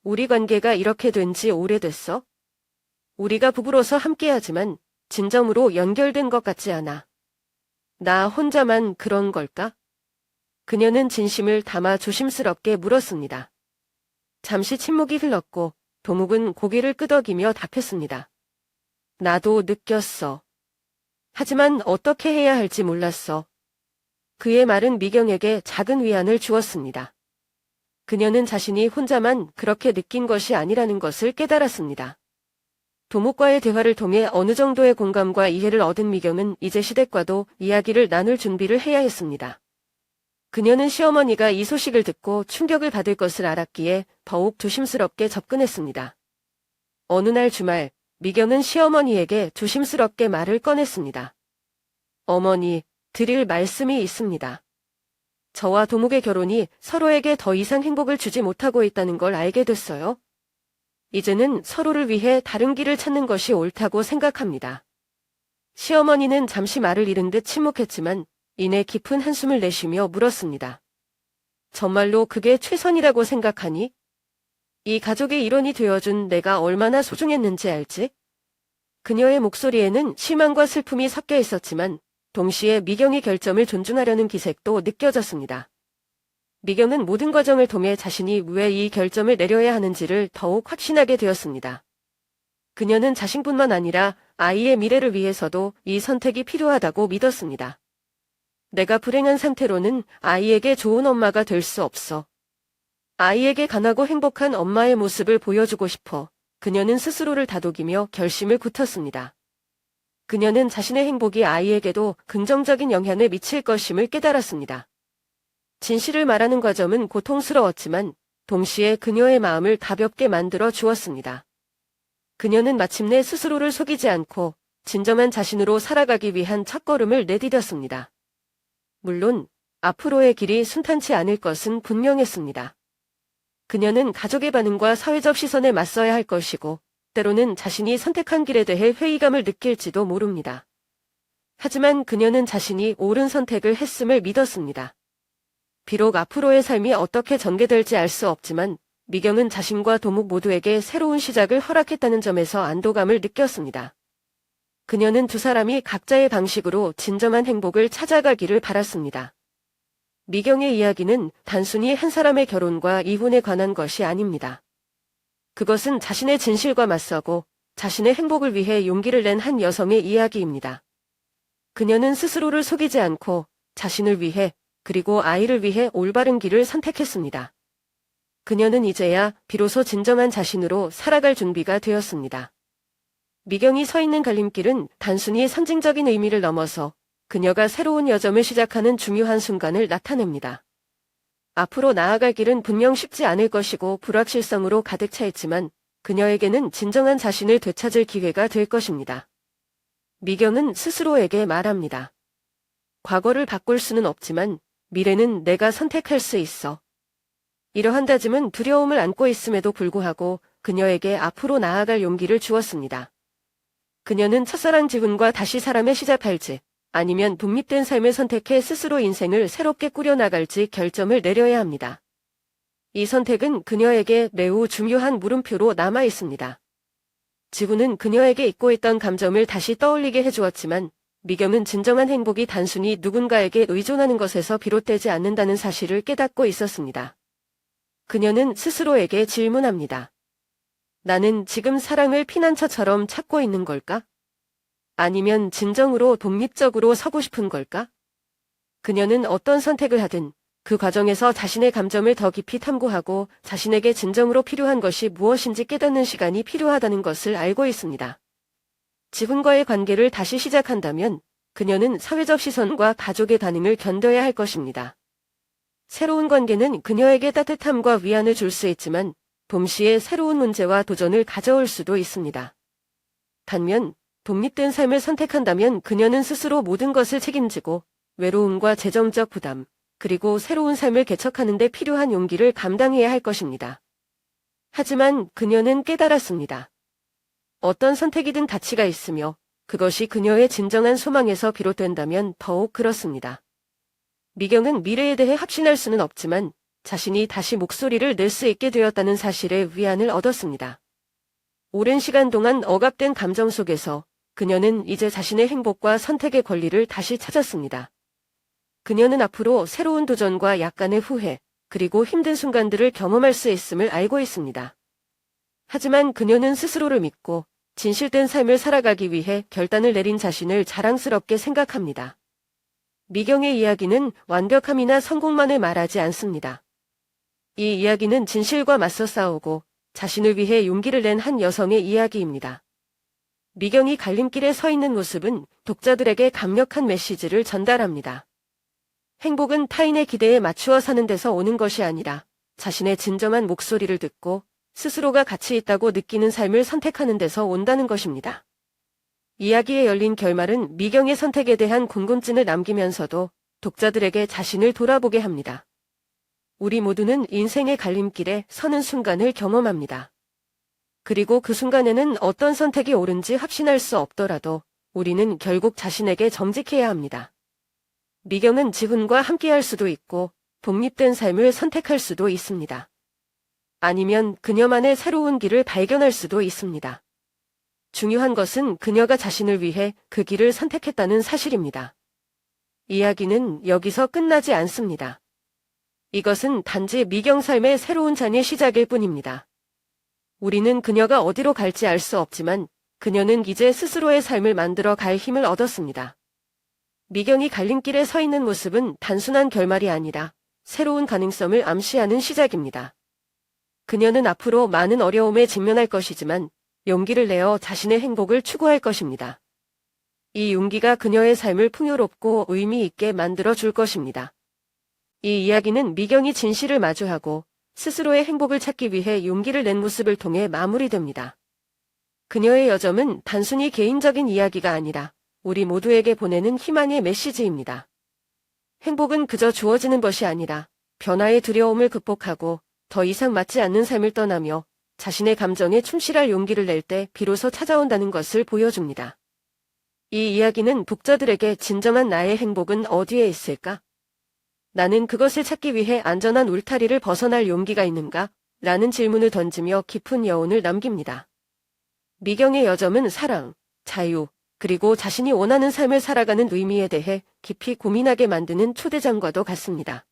우리 관계가 이렇게 된 지 오래됐어? 우리가 부부로서 함께하지만 진정으로 연결된 것 같지 않아. 나 혼자만 그런 걸까? 그녀는 진심을 담아 조심스럽게 물었습니다. 잠시 침묵이 흘렀고 도묵은 고개를 끄덕이며 답했습니다. 나도 느꼈어. 하지만 어떻게 해야 할지 몰랐어. 그의 말은 미경에게 작은 위안을 주었습니다. 그녀는 자신이 혼자만 그렇게 느낀 것이 아니라는 것을 깨달았습니다. 도묵과의 대화를 통해 어느 정도의 공감과 이해를 얻은 미경은 이제 시댁과도 이야기를 나눌 준비를 해야 했습니다. 그녀는 시어머니가 이 소식을 듣고 충격을 받을 것을 알았기에 더욱 조심스럽게 접근했습니다. 어느 날 주말, 미경은 시어머니에게 조심스럽게 말을 꺼냈습니다. 어머니, 드릴 말씀이 있습니다. 저와 도묵의 결혼이 서로에게 더 이상 행복을 주지 못하고 있다는 걸 알게 됐어요. 이제는 서로를 위해 다른 길을 찾는 것이 옳다고 생각합니다. 시어머니는 잠시 말을 잃은 듯 침묵했지만 이내 깊은 한숨을 내쉬며 물었습니다. 정말로 그게 최선이라고 생각하니? 이 가족의 일원이 되어준 내가 얼마나 소중했는지 알지? 그녀의 목소리에는 실망과 슬픔이 섞여 있었지만 동시에 미경의 결점을 존중하려는 기색도 느껴졌습니다. 미경은 모든 과정을 통해 자신이 왜 이 결점을 내려야 하는지를 더욱 확신하게 되었습니다. 그녀는 자신뿐만 아니라 아이의 미래를 위해서도 이 선택이 필요하다고 믿었습니다. 내가 불행한 상태로는 아이에게 좋은 엄마가 될 수 없어. 아이에게 강하고 행복한 엄마의 모습을 보여주고 싶어 그녀는 스스로를 다독이며 결심을 굳혔습니다. 그녀는 자신의 행복이 아이에게도 긍정적인 영향을 미칠 것임을 깨달았습니다. 진실을 말하는 과정은 고통스러웠지만 동시에 그녀의 마음을 가볍게 만들어 주었습니다. 그녀는 마침내 스스로를 속이지 않고 진정한 자신으로 살아가기 위한 첫걸음을 내디뎠습니다. 물론 앞으로의 길이 순탄치 않을 것은 분명했습니다. 그녀는 가족의 반응과 사회적 시선에 맞서야 할 것이고 때로는 자신이 선택한 길에 대해 회의감을 느낄지도 모릅니다. 하지만 그녀는 자신이 옳은 선택을 했음을 믿었습니다. 비록 앞으로의 삶이 어떻게 전개될지 알 수 없지만 미경은 자신과 도묵 모두에게 새로운 시작을 허락했다는 점에서 안도감을 느꼈습니다. 그녀는 두 사람이 각자의 방식으로 진정한 행복을 찾아가기를 바랐습니다. 미경의 이야기는 단순히 한 사람의 결혼과 이혼에 관한 것이 아닙니다. 그것은 자신의 진실과 맞서고 자신의 행복을 위해 용기를 낸 한 여성의 이야기입니다. 그녀는 스스로를 속이지 않고 자신을 위해 그리고 아이를 위해 올바른 길을 선택했습니다. 그녀는 이제야 비로소 진정한 자신으로 살아갈 준비가 되었습니다. 미경이 서 있는 갈림길은 단순히 상징적인 의미를 넘어서 그녀가 새로운 여정을 시작하는 중요한 순간을 나타냅니다. 앞으로 나아갈 길은 분명 쉽지 않을 것이고 불확실성으로 가득 차 있지만 그녀에게는 진정한 자신을 되찾을 기회가 될 것입니다. 미경은 스스로에게 말합니다. 과거를 바꿀 수는 없지만 미래는 내가 선택할 수 있어. 이러한 다짐은 두려움을 안고 있음에도 불구하고 그녀에게 앞으로 나아갈 용기를 주었습니다. 그녀는 첫사랑 지훈과 다시 사람을 시작할지 아니면 독립된 삶을 선택해 스스로 인생을 새롭게 꾸려나갈지 결정을 내려야 합니다. 이 선택은 그녀에게 매우 중요한 물음표로 남아 있습니다. 지훈은 그녀에게 잊고 있던 감정을 다시 떠올리게 해주었지만 미경은 진정한 행복이 단순히 누군가에게 의존하는 것에서 비롯되지 않는다는 사실을 깨닫고 있었습니다. 그녀는 스스로에게 질문합니다. 나는 지금 사랑을 피난처처럼 찾고 있는 걸까? 아니면 진정으로 독립적으로 서고 싶은 걸까? 그녀는 어떤 선택을 하든 그 과정에서 자신의 감정을 더 깊이 탐구하고 자신에게 진정으로 필요한 것이 무엇인지 깨닫는 시간이 필요하다는 것을 알고 있습니다. 지훈과의 관계를 다시 시작한다면 그녀는 사회적 시선과 가족의 반응을 견뎌야 할 것입니다. 새로운 관계는 그녀에게 따뜻함과 위안을 줄 수 있지만 동시에 새로운 문제와 도전을 가져올 수도 있습니다. 반면 독립된 삶을 선택한다면 그녀는 스스로 모든 것을 책임지고 외로움과 재정적 부담, 그리고 새로운 삶을 개척하는 데 필요한 용기를 감당해야 할 것입니다. 하지만 그녀는 깨달았습니다. 어떤 선택이든 가치가 있으며 그것이 그녀의 진정한 소망에서 비롯된다면 더욱 그렇습니다. 미경은 미래에 대해 확신할 수는 없지만 자신이 다시 목소리를 낼 수 있게 되었다는 사실에 위안을 얻었습니다. 오랜 시간 동안 억압된 감정 속에서 그녀는 이제 자신의 행복과 선택의 권리를 다시 찾았습니다. 그녀는 앞으로 새로운 도전과 약간의 후회, 그리고 힘든 순간들을 경험할 수 있음을 알고 있습니다. 하지만 그녀는 스스로를 믿고 진실된 삶을 살아가기 위해 결단을 내린 자신을 자랑스럽게 생각합니다. 미경의 이야기는 완벽함이나 성공만을 말하지 않습니다. 이 이야기는 진실과 맞서 싸우고 자신을 위해 용기를 낸 한 여성의 이야기입니다. 미경이 갈림길에 서 있는 모습은 독자들에게 강력한 메시지를 전달합니다. 행복은 타인의 기대에 맞추어 사는 데서 오는 것이 아니라 자신의 진정한 목소리를 듣고 스스로가 가치 있다고 느끼는 삶을 선택하는 데서 온다는 것입니다. 이야기의 열린 결말은 미경의 선택에 대한 궁금증을 남기면서도 독자들에게 자신을 돌아보게 합니다. 우리 모두는 인생의 갈림길에 서는 순간을 경험합니다. 그리고 그 순간에는 어떤 선택이 옳은지 확신할 수 없더라도 우리는 결국 자신에게 정직해야 합니다. 미경은 지훈과 함께할 수도 있고 독립된 삶을 선택할 수도 있습니다. 아니면 그녀만의 새로운 길을 발견할 수도 있습니다. 중요한 것은 그녀가 자신을 위해 그 길을 선택했다는 사실입니다. 이야기는 여기서 끝나지 않습니다. 이것은 단지 미경 삶의 새로운 장의 시작일 뿐입니다. 우리는 그녀가 어디로 갈지 알 수 없지만 그녀는 이제 스스로의 삶을 만들어 갈 힘을 얻었습니다. 미경이 갈림길에 서 있는 모습은 단순한 결말이 아니라 새로운 가능성을 암시하는 시작입니다. 그녀는 앞으로 많은 어려움에 직면할 것이지만 용기를 내어 자신의 행복을 추구할 것입니다. 이 용기가 그녀의 삶을 풍요롭고 의미 있게 만들어 줄 것입니다. 이 이야기는 미경이 진실을 마주하고 스스로의 행복을 찾기 위해 용기를 낸 모습을 통해 마무리됩니다. 그녀의 여정은 단순히 개인적인 이야기가 아니라 우리 모두에게 보내는 희망의 메시지입니다. 행복은 그저 주어지는 것이 아니라 변화의 두려움을 극복하고 더 이상 맞지 않는 삶을 떠나며 자신의 감정에 충실할 용기를 낼 때 비로소 찾아온다는 것을 보여줍니다. 이 이야기는 독자들에게 진정한 나의 행복은 어디에 있을까? 나는 그것을 찾기 위해 안전한 울타리를 벗어날 용기가 있는가? 라는 질문을 던지며 깊은 여운을 남깁니다. 미경의 여정은 사랑, 자유, 그리고 자신이 원하는 삶을 살아가는 의미에 대해 깊이 고민하게 만드는 초대장과도 같습니다.